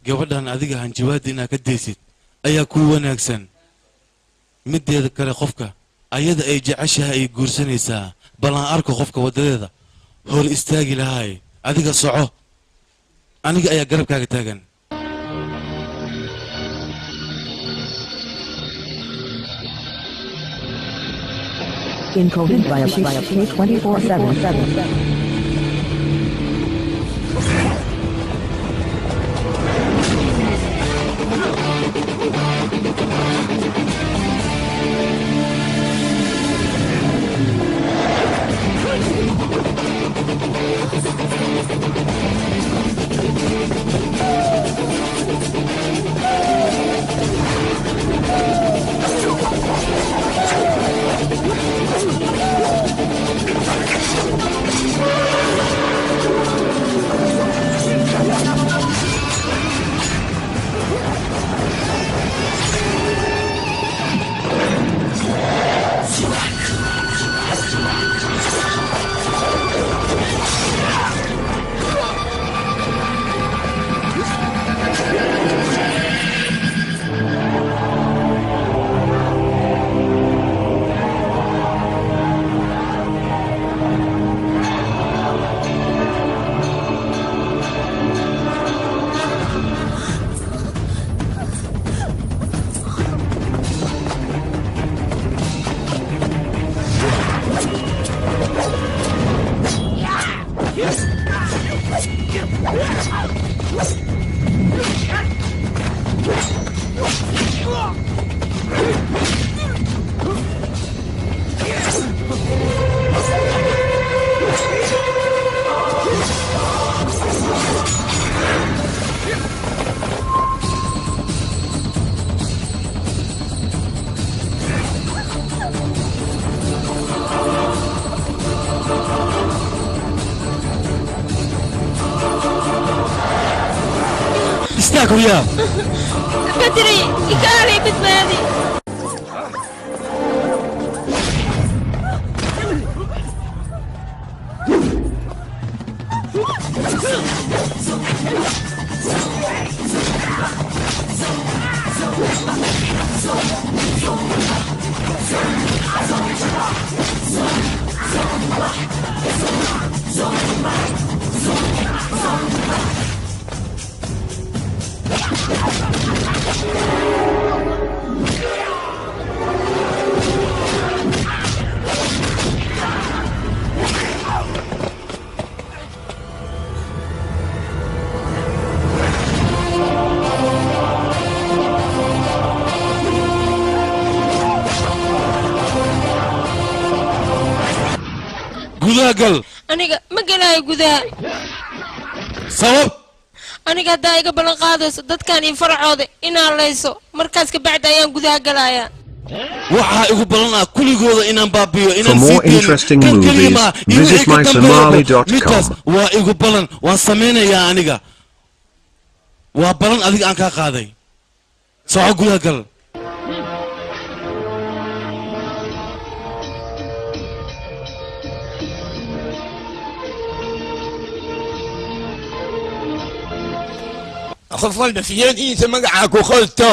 gabadhan adiga hanjabaada inaad ka daysid ayaa ku wanaagsan mideeda kale qofka ayada ay jeceshahay ay guursanaysaa bal aan arko qofka wadadeeda hor istaagi lahaay adiga soco aniga ayaa garabkaaga taagan Encoded by a K2477. استاك وياه بدري إيكاري بتبادي gudaha gal aniga ma gelaayo gudaha sabab aniga haddaa iga ballan qaadayso dadkan iyo faracooda inaan layso markaas ka bacdi ayaan gudaha galayaa waxaa igu ballanaa kuligooda inaan baabiyo For inaan more sii deyno interesting kan keliya movies, maa iyo visit wixii ka dambeeyaba midkaas mysomali.com. waa igu ballan waan samaynayaa aniga waa ballan adiga aan kaa qaaday soco gudaha gal qof walba fiyadiisa magacaa ku qolto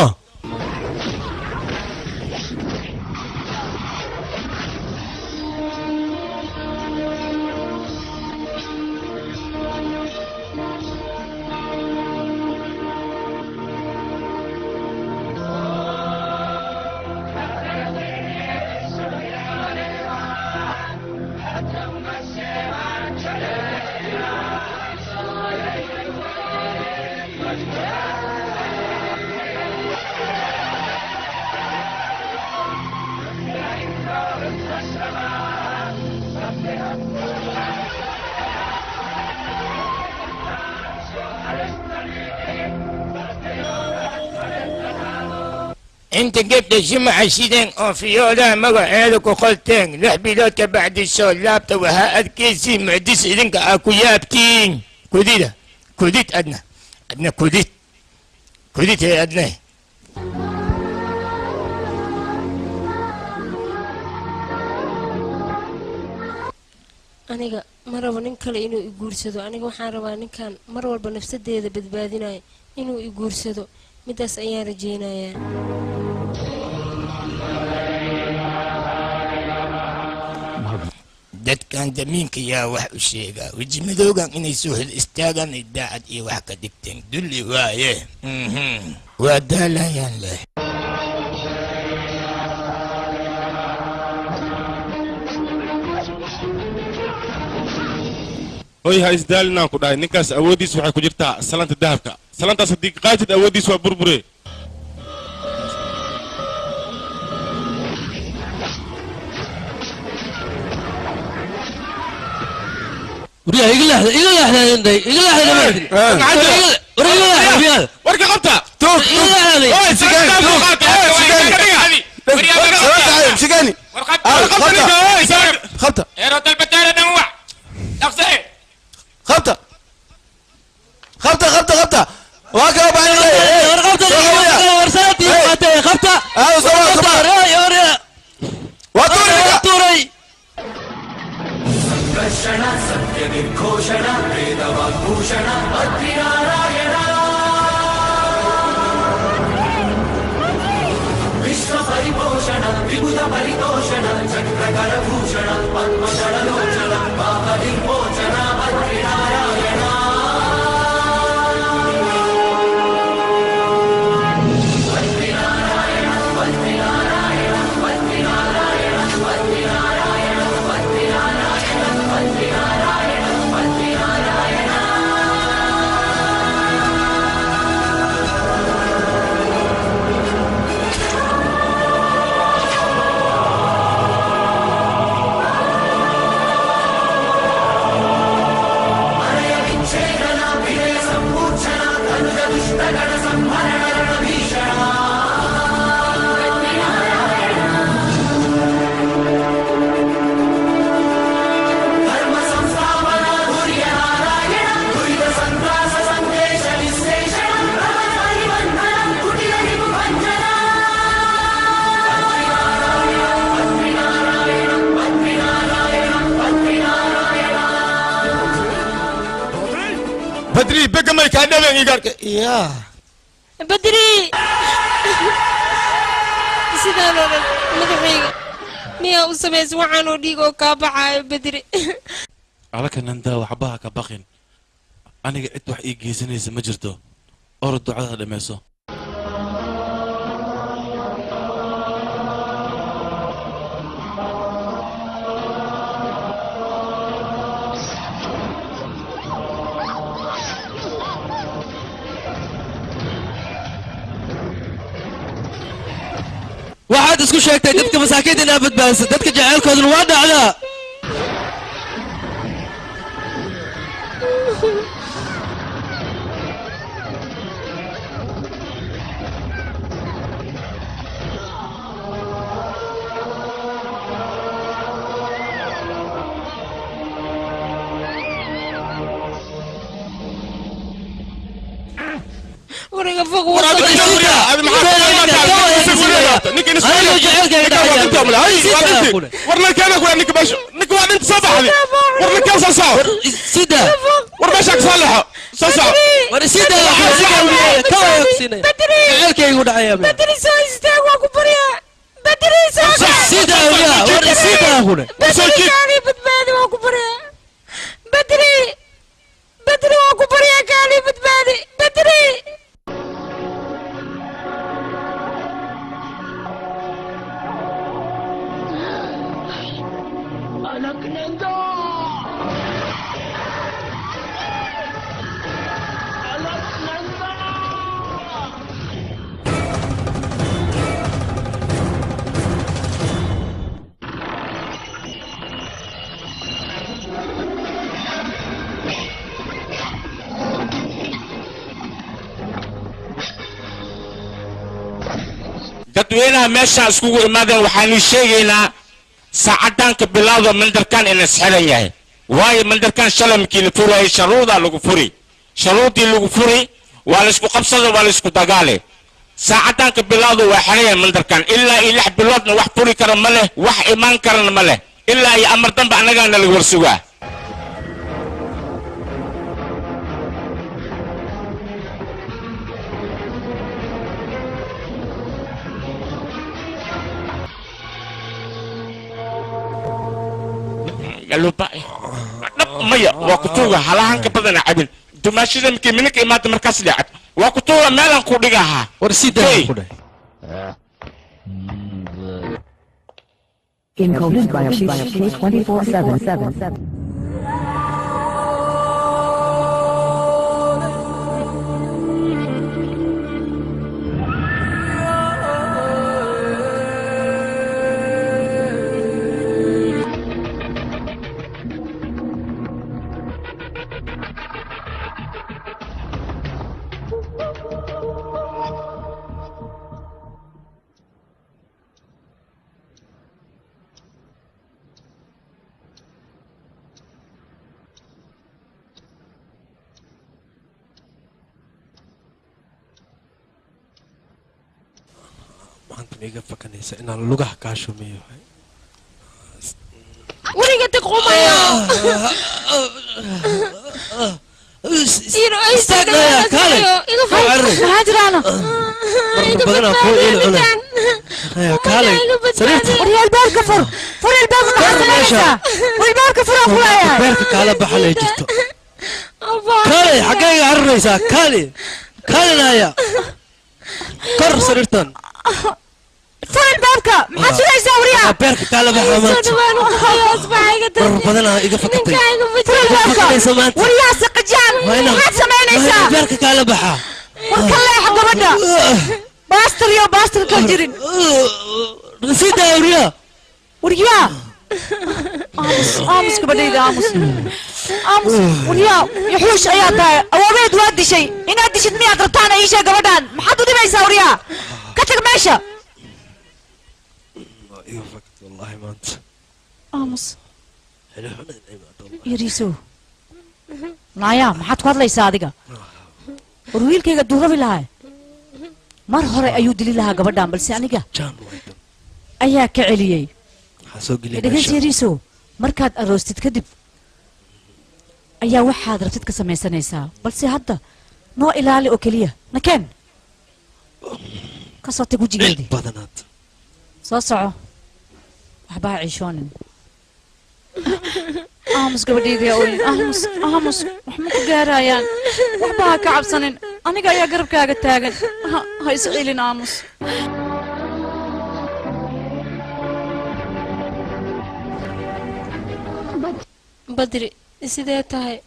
انت قبل الجمعة شيدين او فيولا مقعد وقلتين لح بيلوت بعد الشغل لابتا وها ادكيسي معدس اذنك اكو يابكين كوديدا كوديت ادنا كوديت هي ادنا aniga ma rabo nin kale inuu i guursado aniga waxaan rabaa ninkan mar walba nafsadeeda badbaadinayo inuu i guursado midaas ayaan rajaynayaa dadkan damiinka yaa wax u sheegaa weji madoogan inay soo hel istaagaan idaacad iyo wax ka dhigteen dulli waaye waa daalayaan leh hoy ha isdaalinaan ku dhahay ninkaas awooddiis waxay ku jirtaa salanta dahabka salantaas haddii qaatid awooddiis waa burbure وريا يقلح يقلح يندي يقلح ما ادري وريا يقلح ورقه قبطه توك يقلح شقاني خبطة ايرود البتارة دموع نفسي خبطة خبطة خبطة خبطة واقع بعين ورساتي خبطة وريا وطوري ಸಂಘರ್ಷಣ ಸತ್ಯ ನಿರ್ಘೋಷಣ ವೇದವಾಗ್ಭೂಷಣ ಅಗ್ನಿನಾರಾಯಣ ವಿಶ್ವ ಪರಿಪೋಷಣ ವಿಭುಧ ಪರಿತೋಷಣ ಚಕ್ರಕರಭೂಷಣ ಪದ್ಮದಳಲೋಚನ ಪಾಪ ನಿರ್ಮೋಚನ ಅಗ್ನಿನಾರಾಯಣ بدري بقى ما يكادبني يقارك يا بدري sidaan oo dhan madaxayga miyaa u samaysay waxaan oo dhiig oo kaa baxaayo bedri alaka nandaa waxbaha ka baqin aniga cid wax ii geysanaysa ma jirto orod ducada dhammayso waxaad isku sheegtay dadka masaakiinta inaad badbaadiso dadka jaceylkooduna waa dhacdaa ورقة فوق ورنا كانك ولا نك باش نك واحد انت صباح هذه ورنا كان صار سيدا ورنا شاك صالحه صار ورنا سيدا بدري عيالك يقول عيا بدري سايستاك واكو بريا بدري سيدا يا ورنا سيدا هنا بدري كاني بتبادي واكو بريا بدري واكو بريا كاني بتبادي بدري dadweynaha meesha iskugu imaadeen waxaan sheegaynaa saacadan ka bilowda mandarkan in isxiran yahay waayo mandarkan shalamkii la furayay sharuuda lagu furi sharuudii lagu furi waa la isku qabsada waa la isku dagaale saacadan ka bilowda waa xiran mandarkan ilaa 6 biloodna wax furi kara ma leh wax iman karana ma leh ilaa ay amar dambe anagana lagu warsugaa lupa maya waa ku tuuga halahan ka badan cabin dumaashida markii minka imaad markaas dhacad waa ku tuuga meelan ku dhigaha war sidee ku dhahay Encoded by K2477. iga fakanaysa inaan lugaha kaa shumeeyo wariga taqoomaya استنى كالي ما جرانا بدنا فوق العلا يا كالي سريت وريا الباب كفر فري الباب ما وري الباب كفر افلايا بيرك كالا بحال جرتو كالي حقيقة عريسا كالي نايا كر سريرتن فري الباب ما سويسا وريا بيرك كالا بحال بدنا إيقا فكتي وريا سقجان ما سمعنيسا بيرك كالا بحال وكلا حق بدا باستر كجرين رسيدة يا وريا امس كبديد امس وريا يحوش اياتا اوابيد وادي شيء ان ادي شد ميا قرطان اي شيء قبدان ما حد دي ميسا وريا كتك ماشا ايوه فكت والله ما انت امس يريسو نايا ما حد قاد ليسا اديغا warwiilkayga duurabi lahaa mar hore ayuu dili lahaa gabadhan balse aniga ayaa ka celiyay dhegeysiiriiso markaad aroostid kadib ayaa waxaad rabtid ka samaysanaysaa balse hadda noo ilaali oo keliya nakeen ka soo tag wejigeedii soo soco waxbaa ciishoonin aamus gabadhayda yaa ooyin aamus wax ma ku gaarayaan waxba ha ka cabsanin aniga ayaa garabkaaga taagan ha isciilin aamus badri sidee tahay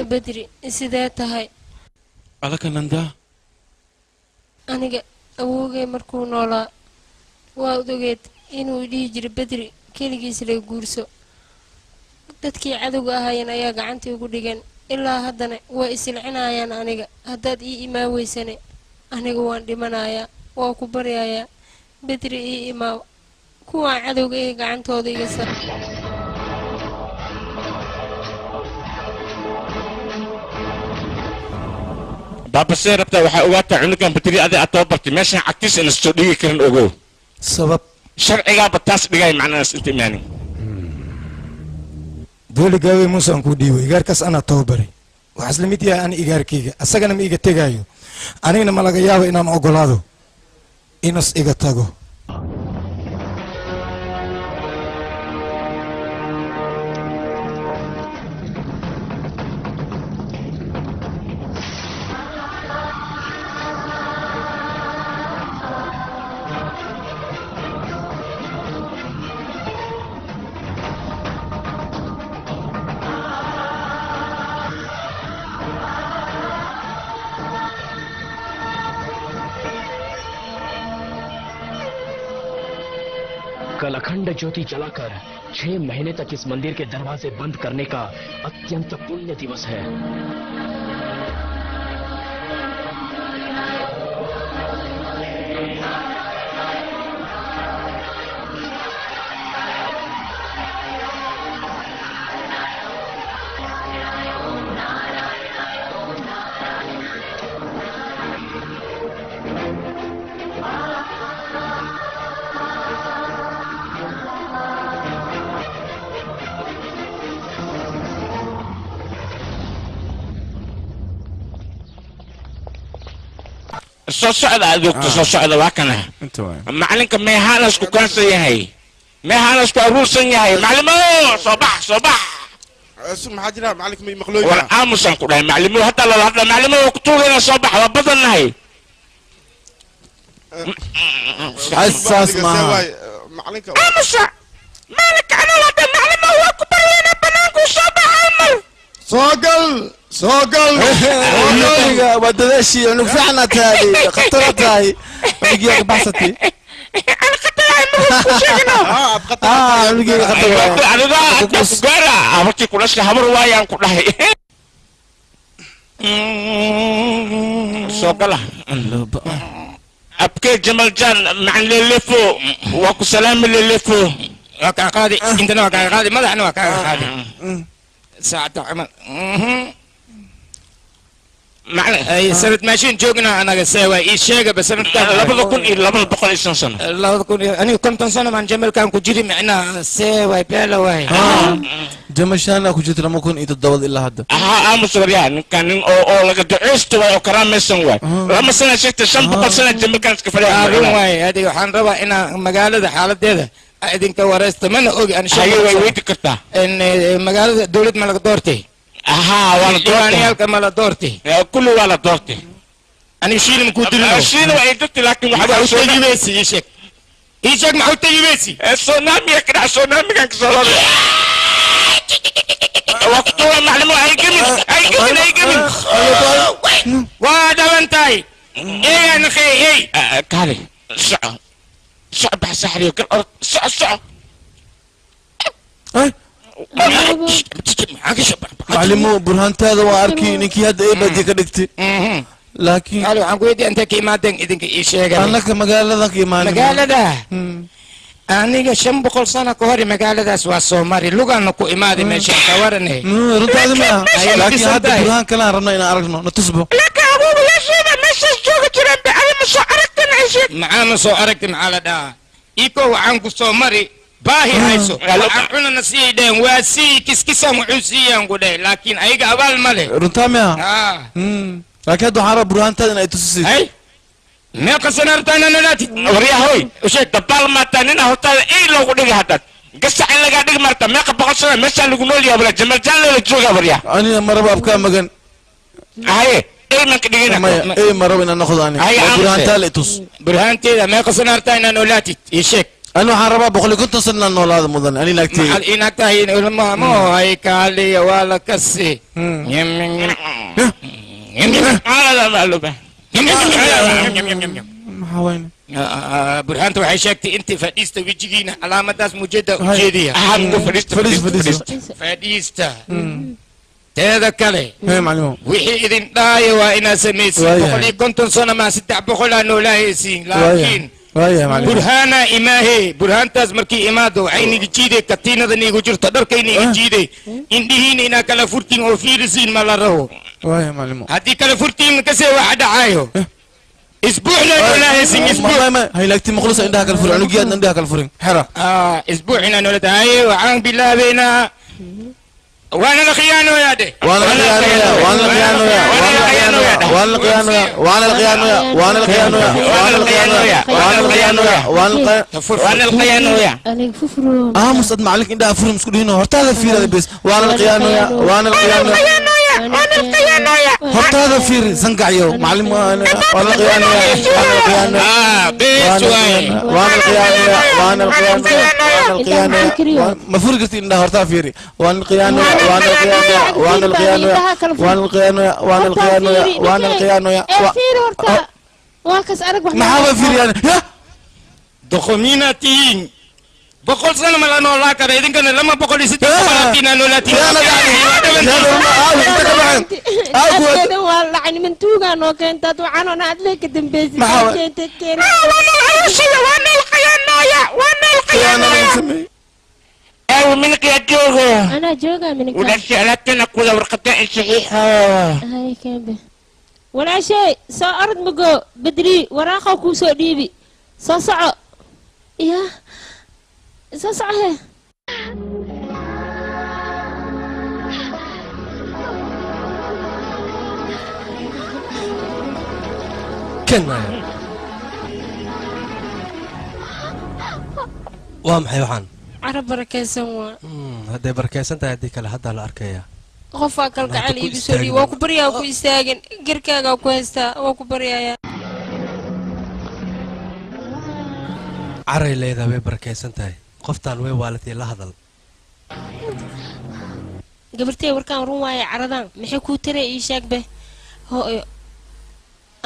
بدري sidee tahay alaka nanda aniga awowgay markuu noolaa waa ogeed inuu dhihi jiray bedri keligiis la guurso dadkii cadowga ahaayeen ayaa gacantii ugu dhigan ilaa haddana waa isilcinayaan aniga haddaad ii imaa weysane aniga waan dhimanayaa waa ku baryayaa bedri ii imaaw kuwaa cadowga ee gacantooda iga saar بابا سيربتا waxaa ogaataa cunugan batri adi aad tababartay meeshan cagtiisa ina soo dhigi karin ogow sabab sharcigaaba taas dhigay macnahaas inta imaanin booligaawey muusaan kuu dhiibay igaarkaas anaa tababaray waxaa isla mid yahay ani igaarkayga asagana ma iga tegaayo anigana ma laga yaabo inaan ogolaado inas iga tago कल अखंड ज्योति जलाकर 6 महीने तक इस मंदिर के दरवाजे बंद करने का अत्यंत पुण्य दिवस है soo socda adoogta soo socda waa kana macalinka meehaanasku kaansan yahay meehaanasku aruursan yahay macalimo soo bax maxaa jira macalinka may maqlooyin war aamusan ku dhahay macalimo hadda la hadla macalimo waa ku tuugayna soo bax waa badannahay xasaas maaha macalinka aamusa maalinka anoo hadda macalimo waa ku baryayna banaanku soo baxay mar soogal aniga wadadaashii unug fiicna tahay khatara tahay unugii ka baxsatay markii kudhasha habar waayaan ku dhahay soo gala abkee jamaljan macan lelefo waa ku salaami lelefo waa kaa qaadi intana waa kaa qaadi madaxna waa kaa qaadi saacada camal أي سنة ماشين جوجنا أنا سوى إيش شيء بس أنا كان لابد أكون لابد بقول إيش سنة لابد أكون أنا كنت سنة من جمال كان كجري معنا سوى بيلا واي جمال شانا كجري لما كون إيد الدول إلا هذا أمس وريان كان أو لقد عشت وكرام مسون واي لما سنة شفت شن بقول سنة جمال كان كفلاء واي هذه وحن ربع إنا مقالة حالة ده أدين كوارست من أوجي أنا شيء ويت كرتا إن مقالة دولة ملك دورتي وانا دورتي كمال دورتي كله ولا دورتي انا اشيل من كودري اشيل وعيدتي لكن واحد يجي بيسي يشك ما حط يجي بيسي السونامي كده السونامي كان كسر وقته معلمه هي جميل وهذا وانتاي ايه انا خي ايه كاري صعب سحري كل ارض صعب معلمو برهانتاada waa arkay ninkii hadda ee badii ka dhigtay laakiin hal waxaan ku weydiin inta ka imaadeen idinka ii sheegay annaka magaaladan ka imaanay magaalada aniga 500 sano ka hor magaaladaas waa Soomaali lugaana ku imaaday meesha ka waranay runtaada ma laakiin hadda burhaan kala rabna inaan aragno natusbo laka abubu ya sheega meesha jooga jireen baa ma soo aragtan ayshee macaan soo aragtan xaalada iko waxaan ku soo mari باهي هايسو أنا نسيه ده واسي كيسكيسا معوسيا نقوله لكن أيق أبال ماله رنتاميا لكن هذا حرب برهان تاني أي تسيس أي ما قصنا رتانا نلاتي وريا هوي وشيء تبال ما تانينا هتا إيه لو قدي هذا قصة إلا قاعد مرتا ما قبقصنا مش اللي يقولوا لي أبلا جمال جان اللي تجوا وريا أنا مرة بأبكى مجن هاي إيه ما كدينا إيه مرة بينا ناخذ أنا برهان تالي تس برهان تي ما قصنا رتانا نلاتي يشك أنا حربا بقول كنت صرنا إنه هذا مدن أنا نكتي محل إنك تهين علماء مو هاي كالي ولا كسي يم يم يم يم لا لا لا وين برهانتو waxay sheegtay intii fadhiista wajigiina calaamadaas mujada ujeediya ahadu fadhiista teeda kale wixii idin dhaayo waa inaad samaysiin boqol iyo konton sano ma 300 aan noolaaysiin laakiin burhana imaahe burhaantaas markii imaado ayniga jiiday katiinada niigu jirto dharkayniga jiiday indhihiina ina kala furtiin oo fiirisiin ma la rabo haddii kala furtiin ka see waxa dhacaayo اسبوع لا ولا هيسين اسبوع ما هي لكتي مخلصه عندها كالفرن انا جيت عندها كالفرن حرا اسبوع هنا نولد هاي وعن بالله بينا وانا الخيانه يا دي وانا الخيانه يا وانا الخيانه يا وانا الخيانه يا وانا الخيانه يا وانا الخيانه يا وانا الخيانه يا وانا الخيانه يا وانا الخيانه يا عليك ففرون مصد معلك عندها فرن مسكون هنا هرتا هذا فير هذا بس وانا الخيانه يا وانا الخيانه وانا القيانه يا هرتا هذا فير زنقعيو معلم وانا الخيانه يا وانا الخيانه بس وانا الخيانه يا وانا الخيانه وانا الخيانه ما فرقت عندها هرتا فيري وانا الخيانه وانا القيانة وانا القيانة وانا القيانة وانا القيانة وانا القيانة فير ورتا واكس أرق ما هو فير يعني يا دخميناتين بقول سنة ملا نولا كذا إذن كان لما بقول يسيت بقولاتنا نولاتين هذا والله يعني من توجا نو كنت توعنا نادلك دمبيزي ما هو وانا القيانة يا وانا القيانة أو منك يا جوجو أنا جوجا منك ولا شغلتنا كلها ورقتها صحيحة هاي كامبه ولا شيء سأرد مجو بدري وراقة كوسو ديبي سأصع يا سأصع هي كنا وام حيوان عرب بركيسن وا هدي بركيسن هدي كلا هدا لا اركيا qofaa kalka cali igu soo dhii waa ku baryaa ku istaagan garkaaga ku haystaa waa ku baryaaya caray leedahay way barakeysan tahay qoftaan way waalatay la hadal gabartay warkaan run waaye caradan maxay ku tiray ii sheeg be hooyo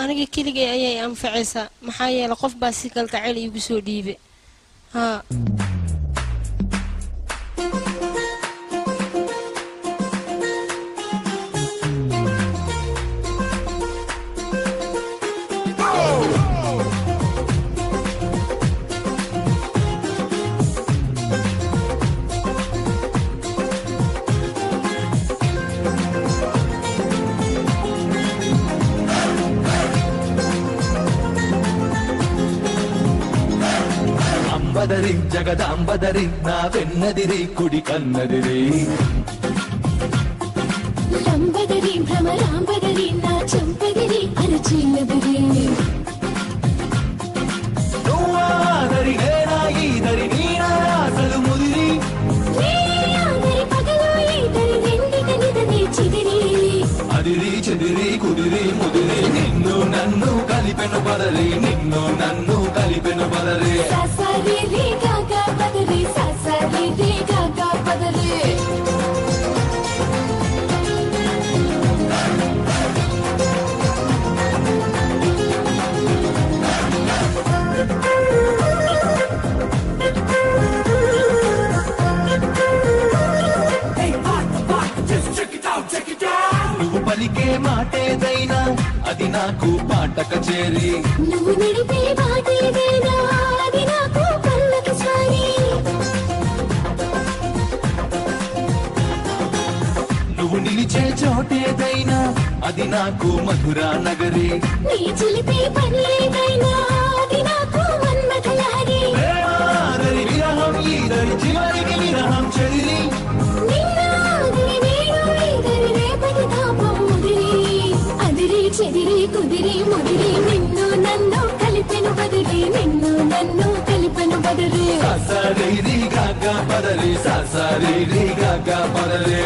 aniga keligay ayay anfacaysaa maxaa yeelay qof baa si kalka cali igu soo dhiibay ها అంబదరి జగదాంబదరి నా వెన్నదిరి కుడి కన్నదిరి లంబదరి భ్రమరాంబదరి నా చంపదిరి అరచిల్లదిరి నువ్వాదరి నేనాయి దరి నీనా అసలు ముదిరి నీయాదరి పగలోయి దరి రెండిట నిదనే చిదిరి అదిరి చెదిరి కుదిరి ముదిరి నిన్ను నన్ను కలిపెను బదరి నిన్ను నన్ను కలిపెను బదరి ససరి రి గగా పదరి ససరి రి గగా పదరి నువ్వు పలికే మాటేదైనా అది నాకు పాట కచేరి నువ్వు నడిపే బాటేదైనా అది నాకు పల్లకి స్వామి నువ్వు నిలిచే చోటేదైనా అది నాకు మధురా నగరి నీ చిలిపే పనేదైనా అది నాకు మన్మథలహరి ప్రేమాదరి విరహం ఈదరి చివరికి విరహం చెదిరి నిన్నాదరి నేను ఈదరి రేపటి తాపం ముదిరి అదిరి చెదిరి కుదిరి ముదిరి నిన్ను నన్ను కలిపెను బదిరి నిన్ను నన్ను కలిపెను బదిరి ససరి గగా పదరి ససరి గగా పదరి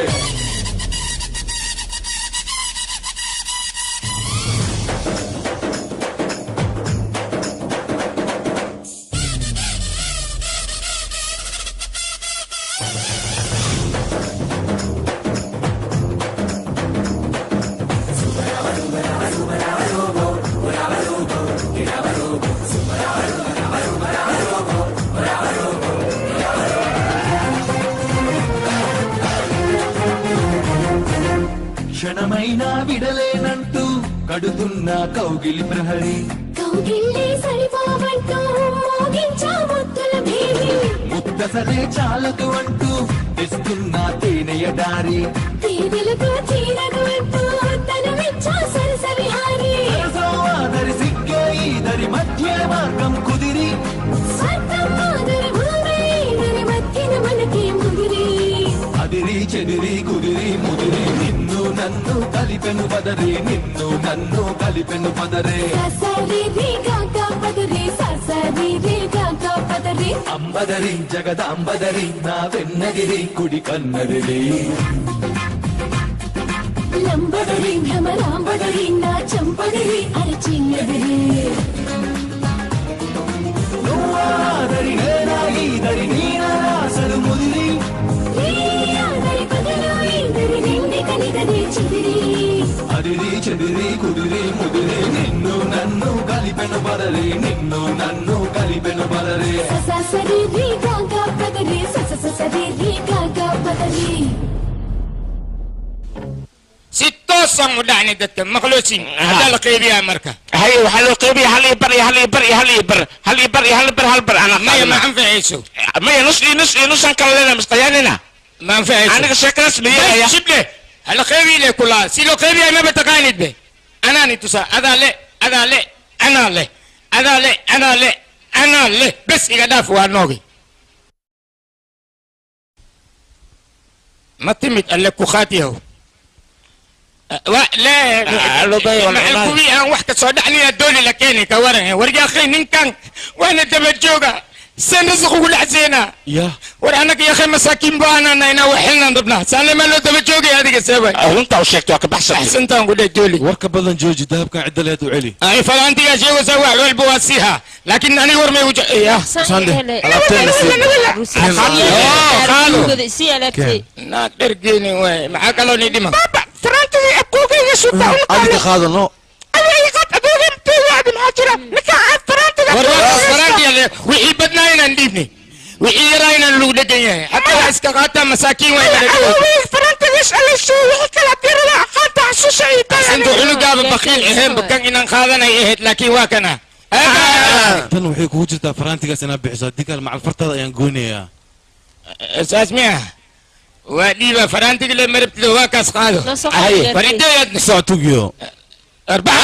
అయినా విడలేనంటూ కడుతున్న కౌగిలి ప్రహరి కౌగిలి సరిపోవంటూ మోగించా ముద్దుల భేరి ముద్దసలే చాలదు అంటూ తెస్తున్న తేనెయ దారి తేనెలతో తీరదు అంటూ తనమిచ్చా సరసవిహారి సరసోదరి సిగ్గే ఈదరి మధ్య మార్గం కుదిరి స్వర్గం మాదరి భూమి దరి మధ్యన మనకే ముదిరి అదిరి చెదిరి కుదిరి ముదిరి నిన్ను నన్ను కలిపెను పదరి నిన్ను నన్ను కలిపెను పదరే ససరి రి గగ పదరి ససరి రి గగ పదరి అంబదరి జగదాంబదరి నా వెన్నగిరి కుడి కన్నడిరి లంబదరి భ్రమరాంబదరి నా చంపదరి అరచిన్నదరి నువ్వాదరి నేనా ఈదరి నీనా అసలు ముదిరి దరి పదలో ఇందరి నిండి కనిదరి చిదిరి అదిరి చెదిరి కుదిరి ముదిరి నిన్ను నన్ను కలిపెను పదరి నిన్ను నన్ను కలిపెను పదరే ససరి రి గగ పదరి ససరి రి గగ పదరి ستة صموداني دتك مخلوصين هذا القيبي يا مركا هاي وحلو قيبي هل يبر هل يبر هل يبر هل يبر هل يبر هل يبر انا ما عم في عيسو ما نص كلنا مستياننا ما في عيسو انا شكل اسمي يا شبله هلا قيبي لي كلها سيلو قيبي ما بتقايد به انا نتوسا هذا لي هذا لي انا لي هذا لي انا لي انا لي بس يقدف وانوغي ما تمت قال لك خاتيه لا مع الكوبي انا واحد صدعني الدولي لكيني كورني ورجع اخي نكان وانا تبجوجا سنسخ ولا حسينا يا وانا يا اخي مساكين بانا انا وحلنا ضبنا سلم له تبجوجي هذيك السبب وانت وشيكتك بحسن احسنت نقول الدولي وركب بدن جوجي ذهب كان عدل يد وعلي اي فلانتي يا شيخ وسوى والبواسيها لكن انا ورمي وجه يا صندي خالو ناقدر جيني وي معاك لو ندي فرانتي ابوكي يا سلطان هذيك خاذ نو فرانتي وحي بدنا هنا نديبني وحي راينا اللو دقيه حتى اسكاقاتا مساكين وين فرانتي يسال الشو وحي كلا دير لا قاطع عسوسي انتو حلو قابل بخيل اهم بكان ان خاذنا يهد لكن واكنا tan waxay kugu jirtaa faraantigaas inaad bixiso haddii kale macal fartada ayaan goynayaa اساس مياه وديبا فرانتي اللي مربت له واكاس قالوا هاي فريدات soctugiyo أربعة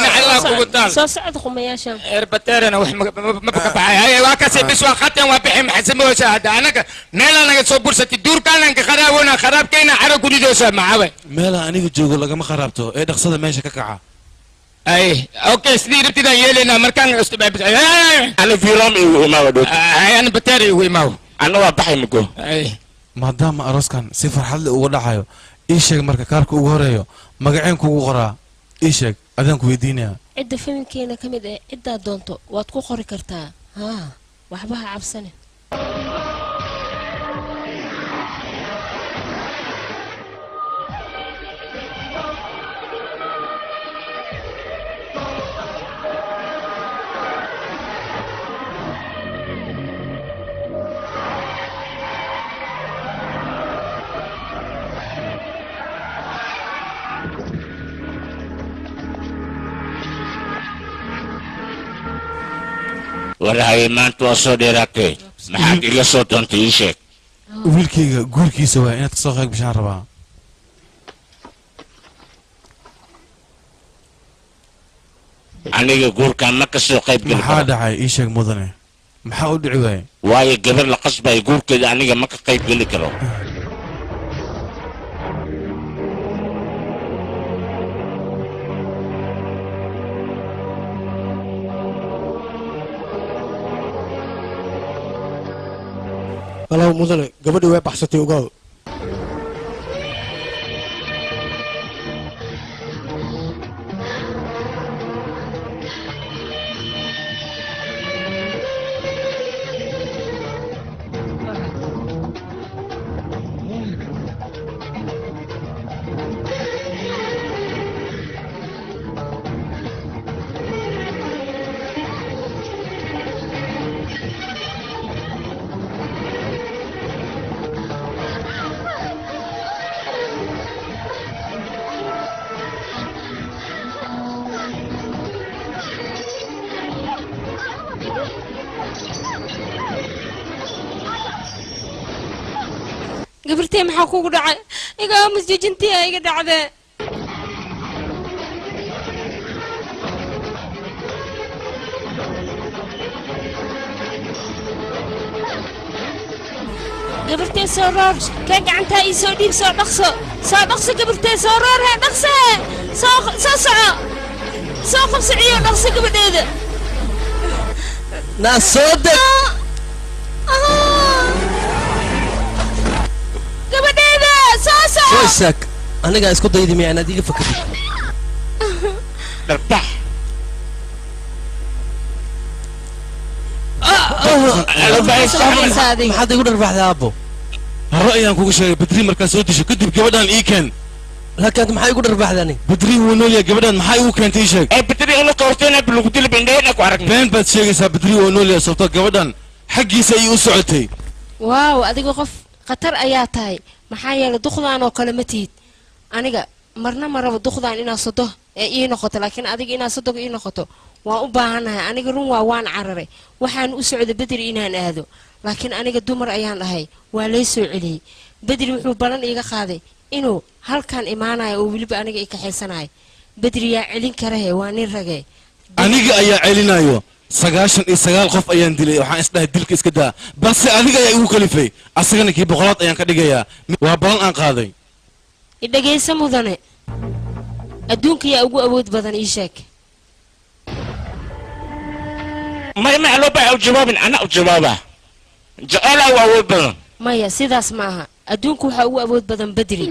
نعلق قدام صعد خمياشا إربتير أنا وح ما بقى هاي واكاس بس وقتها وبحم حسب وشاهد أنا ميل أنا صبور ستدور كان أنك خراب وأنا خراب كينا عرق كل دوسة معاه meela aniga joogo lagama kharaabto ee dhaqsada meesha ka kaca أي أوكي سنير ابتدى يلينا مركان استباب انا في رامي وما ودوت هاي أنا بتاري ويماو انا وبحي مكو أي maadaama arooskan si farxad leh uga dhacayo ii sheeg marka kaarka ugu horeeyo magaceen kugu qoraa ii sheeg adaan ku weydiinayaa cidda filimkeena ka mid ah ciddaad doonto waad ku qori kartaa haa waxba ha cabsanin walahi maanta waa soo dheeraatay maxaad ila soo doontay ii sheeg wiilkayga guurkiisa waa inaad kasoo qayb gashaan rabaa aniga guurkaan ma kasoo qayb geli maxaa karo dhacay ii sheeg mudane maxaa u dhici waaye waayo gabar la qasbay guurkeeda aniga ma ka qayb geli karo walaal mudane gabadhii way baxsatay ogaal gabartay maxaa kugu dhacay iga aamus jijintii iga dhacdee gabartay soo roor ka gacantaa ii soo dhiib soo dhaqso gabartay soo roor hee dhaqso soo soco soo qabsiciyo dhaqso gabadheeda naa soo deg gabadheeda soo soo isaag anigaa isku daydi miyaa inaad iga fakadid dharbax maxaad igu dharbaxday aabbo hore ayaan kugu sheegay badri markaa soo disho kadib gabadhaan ii keen laakiin maxaa igu dharbaxdani badri wuu noolyahay gabadhaan maxaa igu keentay ii sheeg badri inu qortayna lagu dili bindheena ku aragna been baad sheegaysaa badri wuu noolyahay sababtoo gabadhaan xaggiisa ayay u socotay waaw adiga qof khatar ayaa tahay maxaa yeelay duqdaan oo kale ma tihid aniga marna maraba duqdaan inaa sodo ee ii noqoto laakiin adiga inaa sodoga ii noqoto waan u baahanahay aniga run waan cararay waxaan u socday bedri inaan aado laakiin aniga dumar ayaan dhahay waa lay soo celiyey bedri wuxuu ballan iiga qaaday inuu halkan imaanayo oo weliba aniga i kaxaysanayo bedri yaa celin karahe waa nin rage aniga ayaa celinayo 99 qof ayaan dilay waxaan isdhahay dilka iska daa balse adiga ayaa igu kalifay asagana kii boqolaad ayaan ka dhigayaa waa ballan aan qaaday idhagaysa mudane adduunka yaa ugu awood badan ii sheeg ما لو بقى جواب انا جوابه جعله واود بدن maya sidaas ma aha adduunku waxa ugu awood badan bedri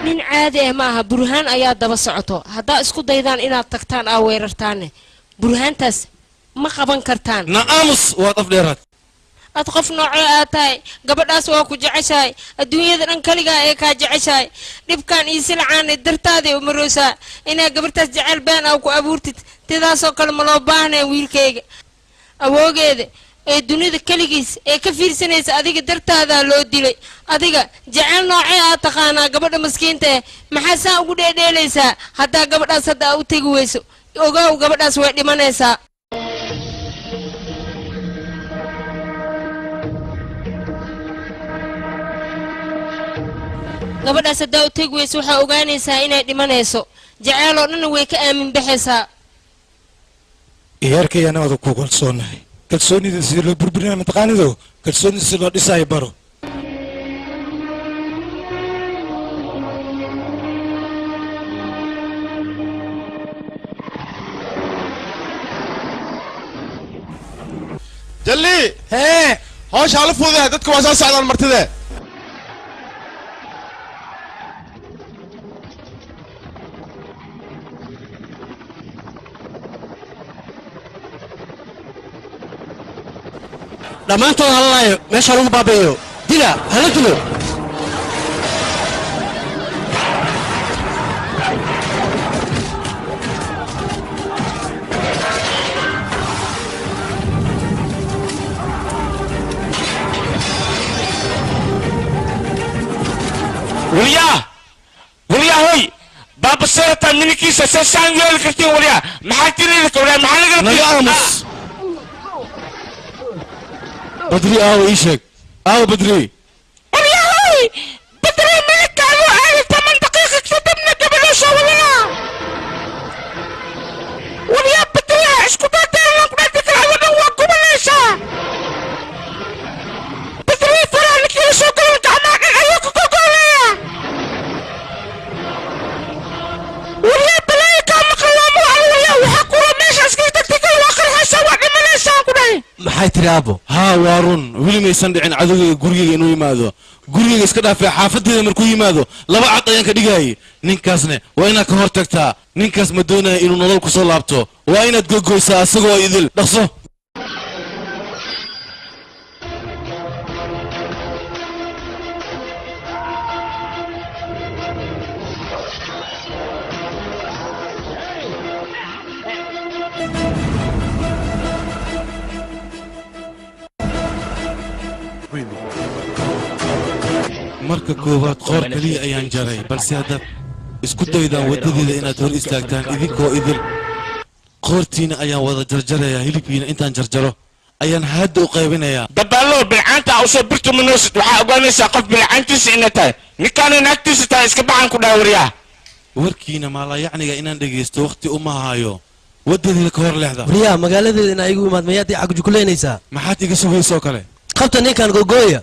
nin caadi ah ma aha burhaan ayaa daba socoto haddaa isku daydaan inaad tagtaan aa weerartaanne burhaantaas ma qaban kartaan naamus waad afdheeraad ad qof noocee aad tahay gabadhaas waa ku jeceshahay adduunyada dhan kaligaa ee kaa jeceshahay dhibkan ii silcaanay dartaadii u maroosaa inaa gabartaas jecel been aa ku abuurtid tidaasoo kale ma loo baahnaya wiilkayga awoogeeda ee dunida keligiis ee ka fiirsanaysa adiga dartaadaa loo dilay adiga jecel noocee aad taqaanaa gabadha maskiinta eh maxaa saa ugu dheedheelaysaa haddaa gabadhaas hadda aa u tegi weyso ogaaw gabadhaas way dhimanaysaa gabadhaas haddaa u tegi weyso waxaa ogaanaysaa inay dhimanayso jaceeloo dhanna way ka aamin baxaysaa ciyaarkayana wada ku kalsoonahay kalsoonida sidii loo burburinaya mataqaanido kalsoonida sidii loo dhisaayo baro jalli hee hawsha hala fududahay dadka waa soo socdaan martide dhammaantood halalaayo meesha lagu baabeeyo dila hala dilo وليا هوي باب السيرة منكي سسان يقول كرتين وليا ما حتيني لك ولا ما حنقدر نجامس بدري ايشك بدري وليا هوي بدري منك قالوا على 8 دقائق كتبنا قبل شغلنا وليا بدري اسكت لك بدك على نوقف ليش بدري فرانك يسوق الجامعة ايوك كوكوليا وليا بلاي كان مقلامو عليا وحقوا ماشي اسكي تكتيكي واخر هسه وعدي من يساقني maxay tiri aabo haa waa run weli maysan dhicin cadowgayga gurigayga inuu yimaado gurigayga iska dhaafay xaafadeeda markuu yimaado laba cad ayaan ka dhigayay ninkaasne waa inaad ka hor tagtaa ninkaas ma doonaya inuu nolol ku soo laabto waa inaad gogoysaa asagoo idil dhaqso marka koowaad qoor kaliya ayaan jaray balse haddaad isku daydaan waddadeeda inaad hor istaagtaan idinkoo idil qoortiina ayaan wada jarjarayaa hilibkiina intaan jarjaro ayaan hadda u qaybinayaa dabaallo bilcaanta aa usoo birtu manoosid waxaa ogaanaysaa qof bilcaantiisa ina tahay ninkaana naagtiisa tahay iska baxan ku dhaawariyaa warkiina maalayacniga inaan dhegaysto waqti uma hayo waddadeeda ka hor leexda wariyaa magaaladeeda inaa igu imaad mayaad ii cagjukuleynaysaa maxaad iga sugaysoo kale qabta ninkan gogooya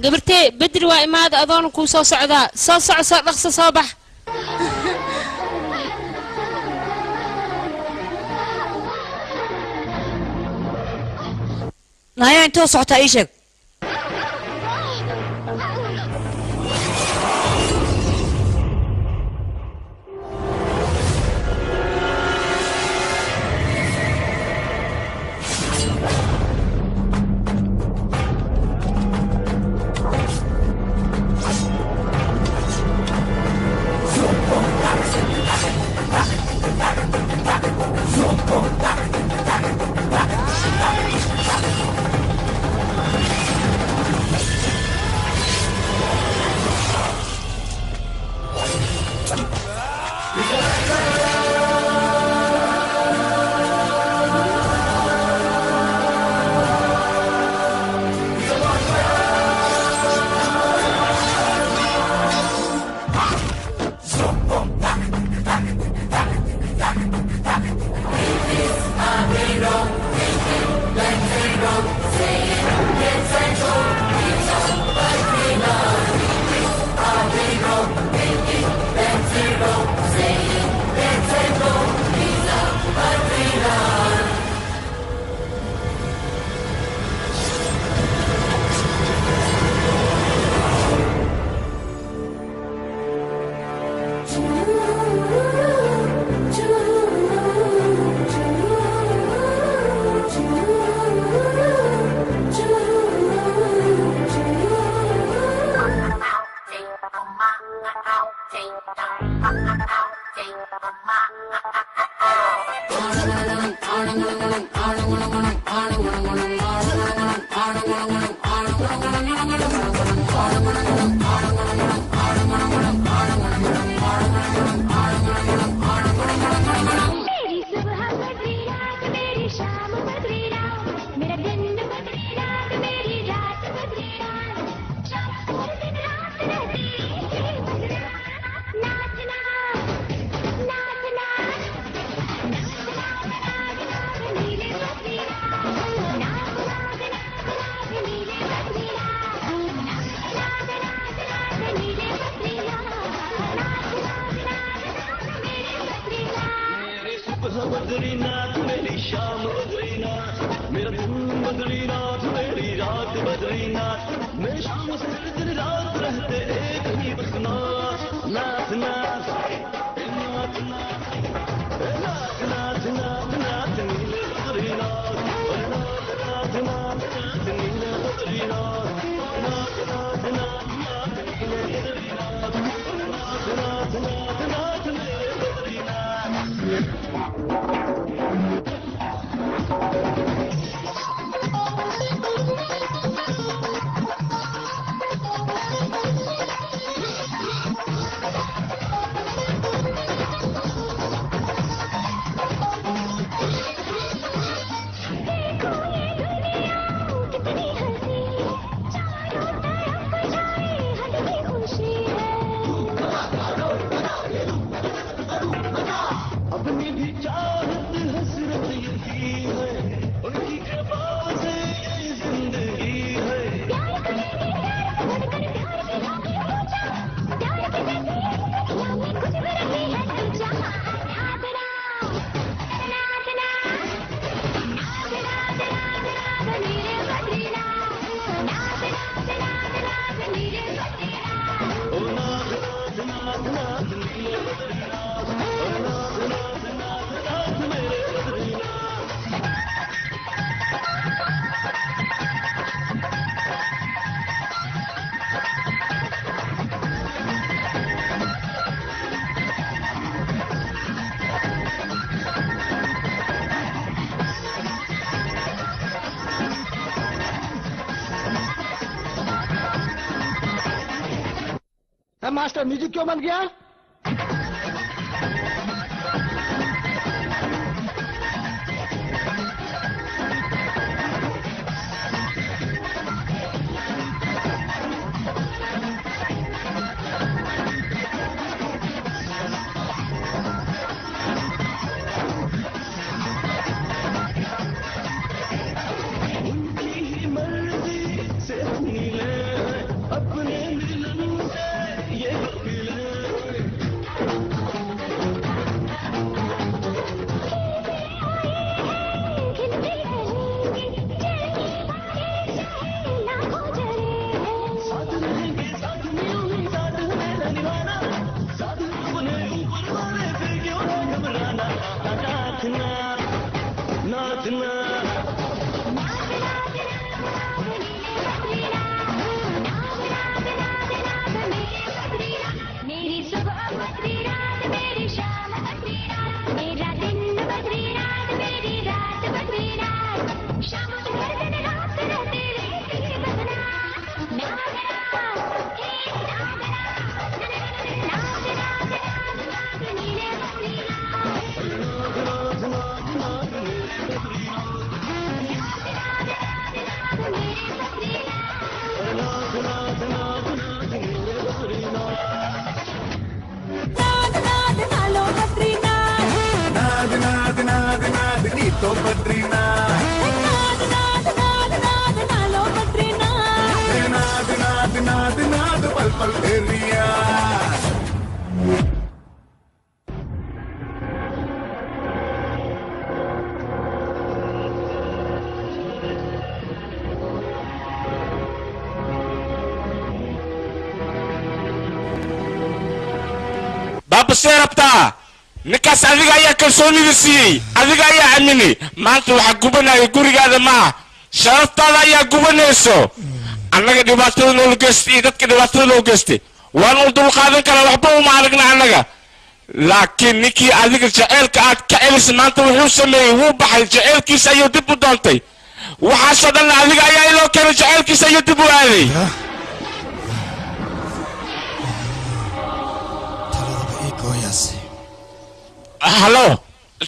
gabartee bedri waa imaada adoona kuu soo socdaa soo soco soo dhaqso soo bax naya intoo socotaa ii sheeg master music क्यों बन गया मेरी सुबह बदरी रात मेरी शाम बदरी रात मेरा दिन बदरी रात मेरी रात बदरी रात शाम हर दिन रात रहते रहते बदना नागरा हे नागरा नाग नीले बदरी तो बद्रीनाथ नाद नाद नाद नाद पल पल तेरिया baaba see rabtaa ninkaas adiga ayaa kalsoonida siiyey adiga ayaa aamini maanta waxaa gubanaya gurigaada maaha sharaftaada ayaa gubanayso annaga dhibaatada noola geystay iyo dadka dhibaatada noo geystay waan u dulqaadan karaa waxba uma aragna annaga laakiin ninkii adiga jaceylka aad ka celisay maanta wuxuu sameeyey wuu baxay jaceylkiisa ayuu dib u doontay waxaasoo dhanna adiga ayaa iloo keenay jaceylkiisa ayuu dib u aaday halo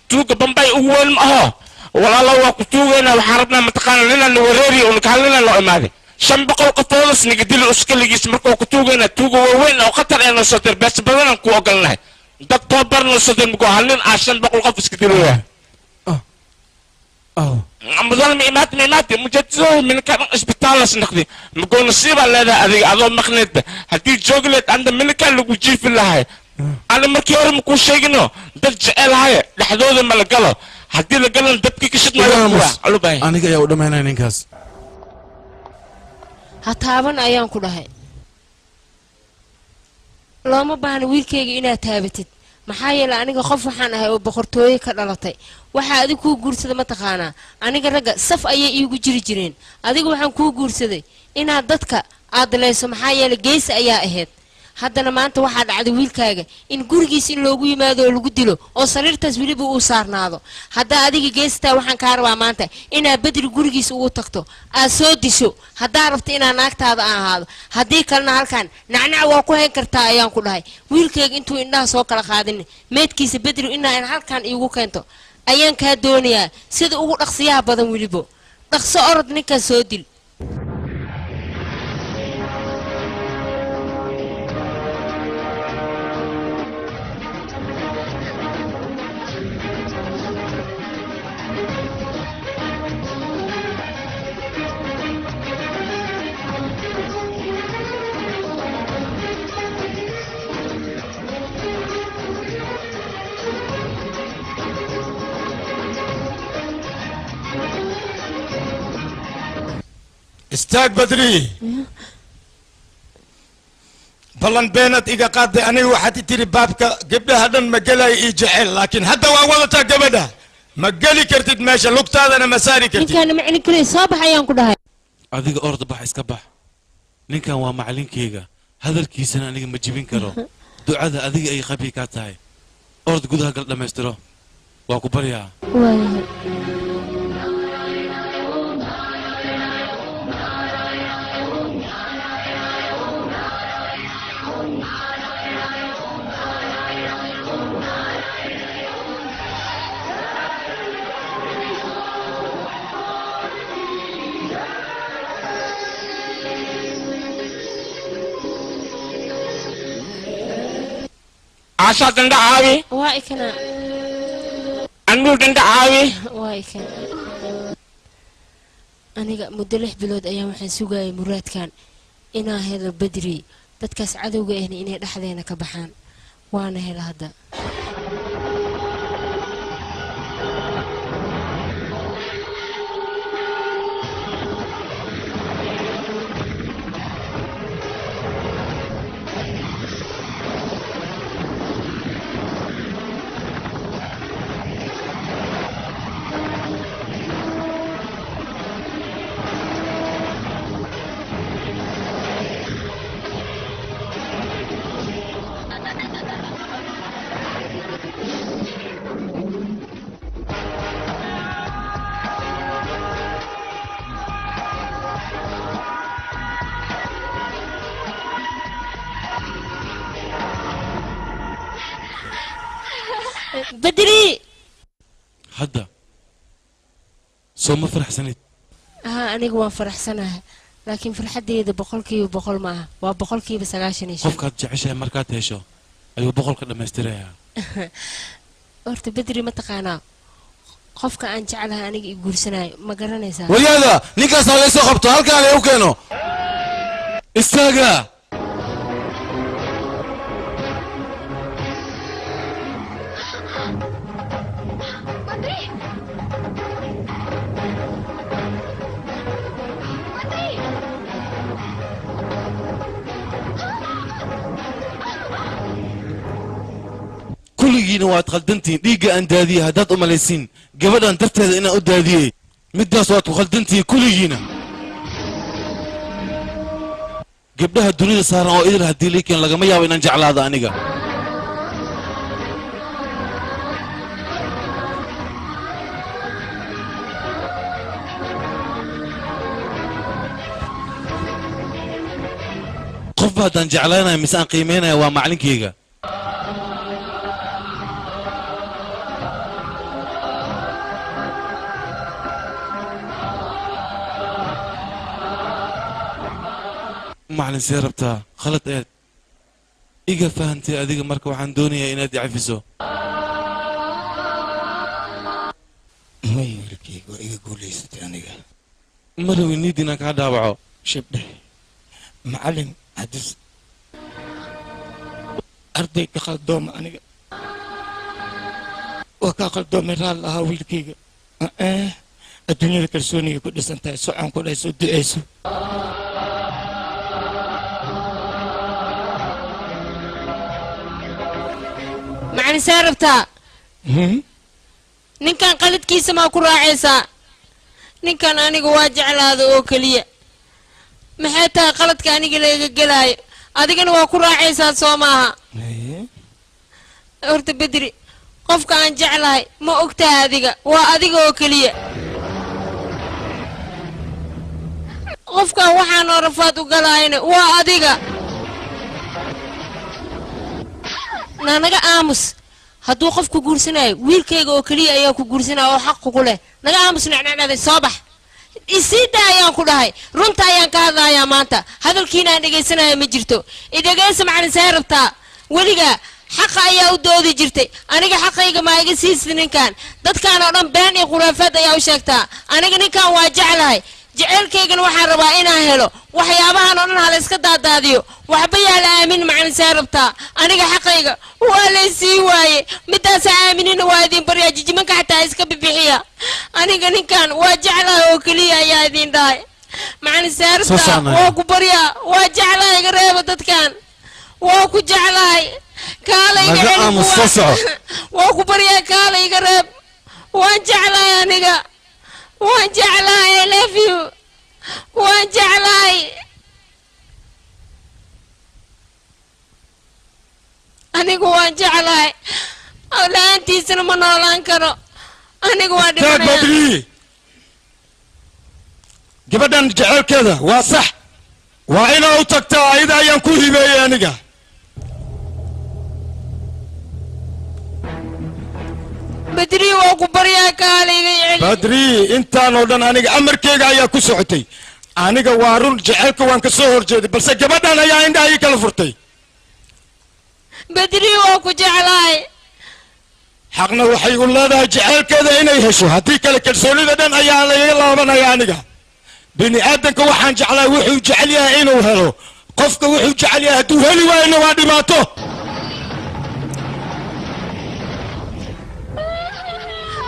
tuuga bambay ugu weyn ma aho walaalo waa ku tuugayna waxaan rabnaa mataqaana ninaan wareeri oo ninkaan loo imaaday 500 qofoodas niga dil uskaligiis markuu ku tuugayna tuuga waaweyn oo khatar ee soo dirbees badan ku ogolnahay dad tabarno soo dirmo halin 500 qof iska dilaya amadan miimaad mujaddo min kan isbitaal asnaqdi maqoon nasiib leeda adiga adoo maqneed hadii joogleed anda min kan lagu jiifin lahay أنا مركي أرم كل شيء إنه درج هاي لحدود ما لقله حدي لقله دبكي كشت ما يقوى علو باي أنا جاي أقول ما نينكاس هتابن أيام كلها لو ما بان ويلكي إنا تابتت maxaa aniga qof waxaan ahay oo boqortooyo ka dhalatay waxa adigu ku guursaday ma taqaana aniga raga saf ayay iigu jiri jireen adiga waxaan ku guursaday inaad dadka aad leeyso maxaa yeelay gees ayaa ahayd haddana maanta waxaa dhacday wiilkaaga in gurigiisa in loogu yimaado oo lagu dilo oo sariirtaas wiliba uu saarnaado hadda adiga geestaa waxaan ka rabaa maanta inaad bedri gurigiisa ugu tagto aad soo disho haddaa rabta inaad naagtaada aan ahaado haddii kalena halkan nacnac waa ku hayn kartaa ayaan ku dhahay wiilkayga intuu indhaha soo kala qaadin meedkiisa bedri inaa halkan iigu keento ayaan kaa doonayaa sida ugu dhaqsiyaha badan wilibo dhaqso orod ninkaas soo dil استاك بدري بلن بينت إيجا قاد أنا واحد تري بابك قبل هذا مجالي يجعل لكن حتى وأولتها قبلها مجالي كرتد ماشى لقط هذا أنا مساري كرتد كان معني كل صباح أيام كلها adiga orda bax iska bax ninkan waa macalinkeyga hadalkiisana aniga ma jibin karo ducada adiga ay qabi ka tahay ord gudaha gal dhameystiro waa ku baryaa عشان دندا عاوي وايكنا عنو دندا عاوي وايكنا aniga muddo 6 bilood ayaa waxaan sugayay muraadkan inaa helo badri dadkaas cadowga ahna inay dhaxdeena ka baxaan waana hela hadda بدري هدا سوما فرح سنة أنا جوا فرح سنة لكن فرحتي إذا بقولكي وبقول معها وبقولكي بسجاشني شو قفك جعشة مركات هيشو أيوة بقولك لما يستريها أرت بدري ما تقانا قفك أن جعلها أنا يقول سنة ما قرنا يسا ولياذا نيكاس على يسوع خبطه هل كان يوكينو استاجا كليين واد خلدنتي ديقة أندادية هداد أماليسين قبل أن ترتهد إنا أدادية مداس واد خلدنتي كليين قبلها الدنيا صار أو إذا هدي لي كان لقى ما يابين أنجع على هذا أنيقا قف هذا أنجع علينا مسان قيمينا ومعلن كيغا معلن سيربتا خلط ايد ايجا فهمتي اديك مركب عن دنيا انادي عفسو ما يقولك ايجا قولي ستي انيجا ملو ينيدي انك هدابعو شبه معلم حدث أرضي كخدوم أنا وكخدوم رال لها ويلكيga الدنيا كرسوني كل سنة سوعان كل يسود إيسو معني ساربتا ninkan qaladkiisa ma ku raacaysaa ninkan aniga waa jeclaada oo kaliya maxay tahay qaladka aniga laga galaayo adigana waa ku raacaysaa soo maaha horta bedri qofka aan jeclahay ma ogtahay adiga waa adiga oo kaliya qofkan waxaan oo rafaad u galaayna waa adiga naga aamus hadduu qof ku guursanayo wiilkayga oo kaliya ayaa ku guursanaya oo xaq ku leh naga aamus nacnacnaaday soo bax isiida ayaan ku dhahay runta ayaan ka hadlayaa maanta hadalkiina aan dhegaysanaya ma jirto idhagaysa macna saarabtaa weliga xaqa ayaa u doodi jirtay aniga xaqayga ma iga siisid ninkan dadkaan oo dhan been iyo khuraafaad ayaa u sheegtaa aniga ninkan waa jeclahay jaceylkaygana waxaan rabaa inaan helo waxyaabahan oo dhan hala iska daadaadiyo waxba yaa la aamin macna saarabtaa aniga xaqayga waa la sii waaye midaas aaminina waa idin baryaa jijimanka xataa iska bibixiya aniga ninkan waa jeclahay oo kaliya ayaa idin dhahay macna saarabtaa waa ku baryaa waa jeclahay iga reeba dadkan waa ku jeclahay kaalayga waa ku baryaa kaalayga reeb waan jeclahay aniga waan jeclahay I love you waan jeclahay anigu waan jeclahay awlaantiisana ma noolaan karo anigu waa dhimanaya gabadhan jecelkeeda waa sax waa inaa u tagtaa ayada ayaan ku hibeeyey aniga بدري وأكو بريا كالي بدري انتان ودن انيغا امركيغا ايا كو سوخوتي انيغا وارون جعلك وان كسو هورجيدي بس جبدان ايا عندها اي كلا فرتي بدري وأكو جعلاي حقنا وحي يقول لنا جعل كذا إنه يهشو هديك الكلسوني ذا دن أيان يلا بنا يانيقا بني آدمك وحان جعلا وحي جعليها إنه هلو قفك وحي جعليها هدو هلي وإنه وادي ماتو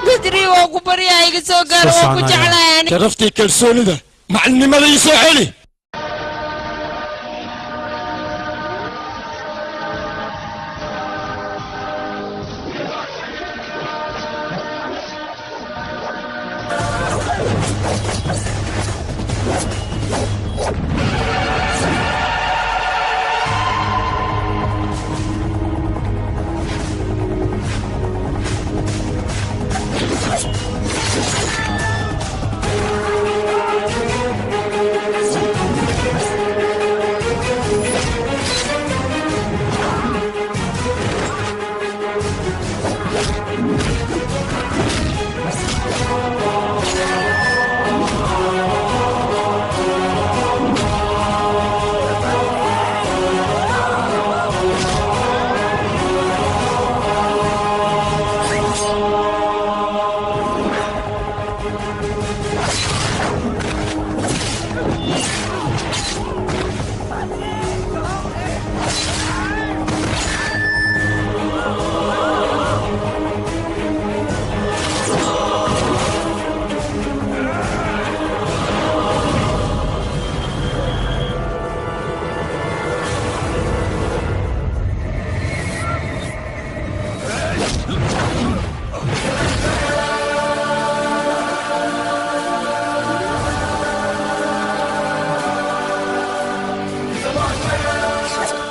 بدري وأكو بريا يقصو قال وأكو جعلاي شرفتي كلسوني ذا مع إني ماذا يسوع علي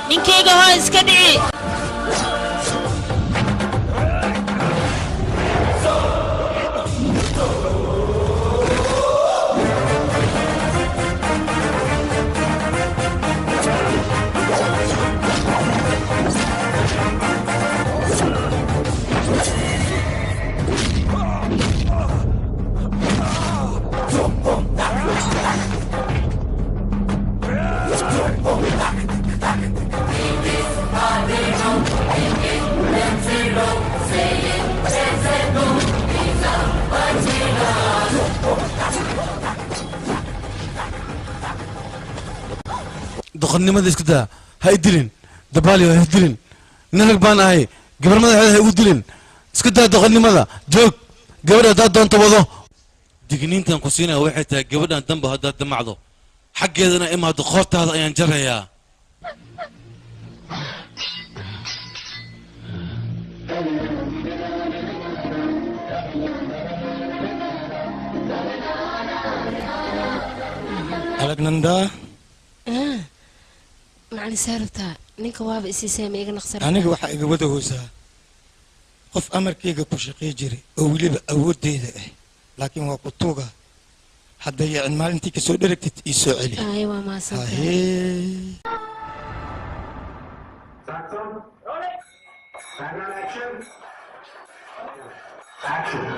ninkeyga waa iska dhici doqonnimada iska daa ha idilin dabaaliyo ha idilin nalag baan ahay gabar madaxeeda ha igu dilin iska daa doqonnimada joog gabadha haddaad doonto wado digniintan ku siinaya waxay tahay gabadhan dambe haddaad damacdo xaggeedana imaado qoortaada ayaan jarayaa alagnanda macalin saarabtaa ninka waaba isiisay ma iga naqsar aniga waxaa iga wada hoosaa qof amarkayga ku shaqey jiray oo weliba awooddeeda ah laakiin waa ku tuuga hadda yacin maalintii kasoo dheragtid ii soo celi ay waa maasantahay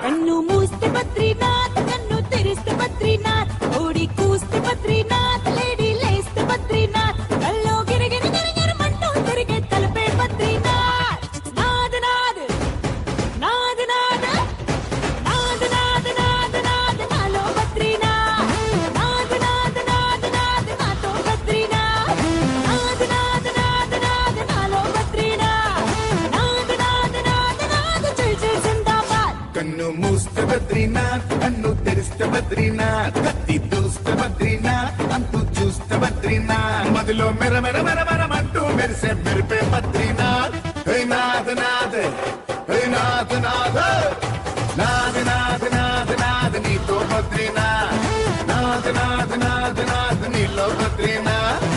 कन्नू मूसते बद्रीनाथ कन्नू तिरिस्ते बद्रीनाथ ओडी कूस्ते बद्रीनाथ लेडी लेस्ते बद्रीनाथ कल्लो गिर गिर गिर गिर मंटो तिरगे तलपे बद्रीनाथ नाद नाद नाद नाद नाद नाद नाद नाद नालो बद्रीनाथ नाद नाद नाद नाद नातो बद्रीनाथ नाद नाद नाद नाद नालो बद्रीनाथ नाद नाद नाद नाद चल चल जिंदाबाद कन्नू मूस्त बद्रीनाथ कन्नू तिरिस्त बद्रीनाथ कत्ती दूस्त बद्रीनाथ अंतु चूस्त बद्रीनाथ मदलो मेरा मेरा मेरा मेरा मंटू मेरे से मेरे पे बद्रीनाथ हे नाद नाद हे नाद नाद नाद नाद नाद नाद नी तो बद्रीनाथ नाद नाद नाद नाद नी लो बद्रीनाथ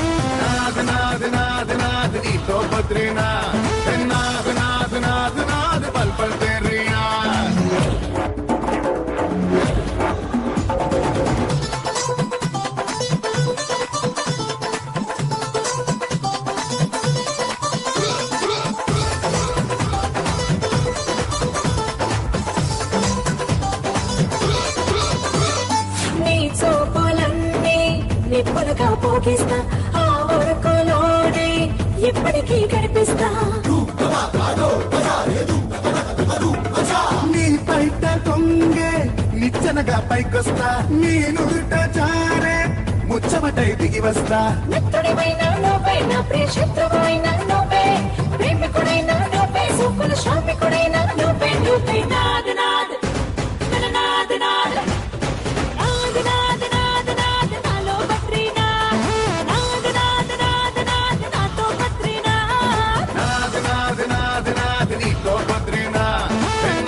नाद नाद नाद नाद नी तो बद्रीनाथ हे नाद नाद नाद नाद पल पल तेरी याद నీచో పొలన్నీ నిప్పులుగా పోగిస్తా ఆ ఊరుకులోనే ఎప్పటికీ కనిపిస్తా పైకొస్తా నీ నుదుట జారే ముచ్చమటై దిగి వస్తా మిత్రుడివైనా నువ్వైనా ప్రియశత్రువైనా నువ్వే ప్రేమికుడైనా నువ్వే సుకుల శ్రామికుడైనా నువ్వే నువ్వే నాద నాద నాద నాద నాద నాద నాద నాద నాలో బద్రీనాథ్ నాద నాద నాద నాద నాతో బద్రీనాథ్ నాద నాద నాద నాద నీతో బద్రీనాథ్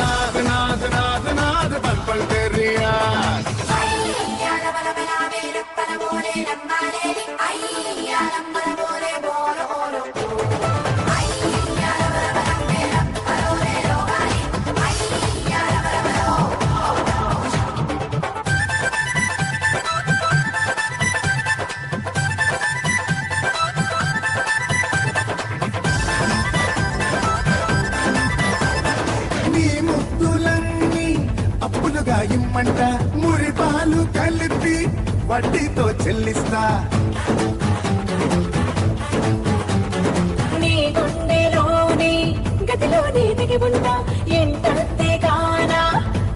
నాద నాద నాద నాద పల్ పల్ తెరియా నీ ముద్దులన్నీ అప్పులుగా ఇమ్మంట మురిపాలు కలిపి వడ్డీతో చెల్లిస్తా నీ గుండెలోని గదిలోని దిగి ఉంటా ఎంతంతే గానా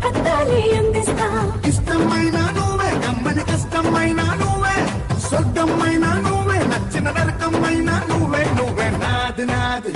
అందాలే అందిస్తా ఇష్టమైన నువ్వే గమ్మని కష్టమైన నువ్వే స్వర్గమైన నువ్వే నచ్చిన నరకమైన నువ్వే నువ్వే నాది నాది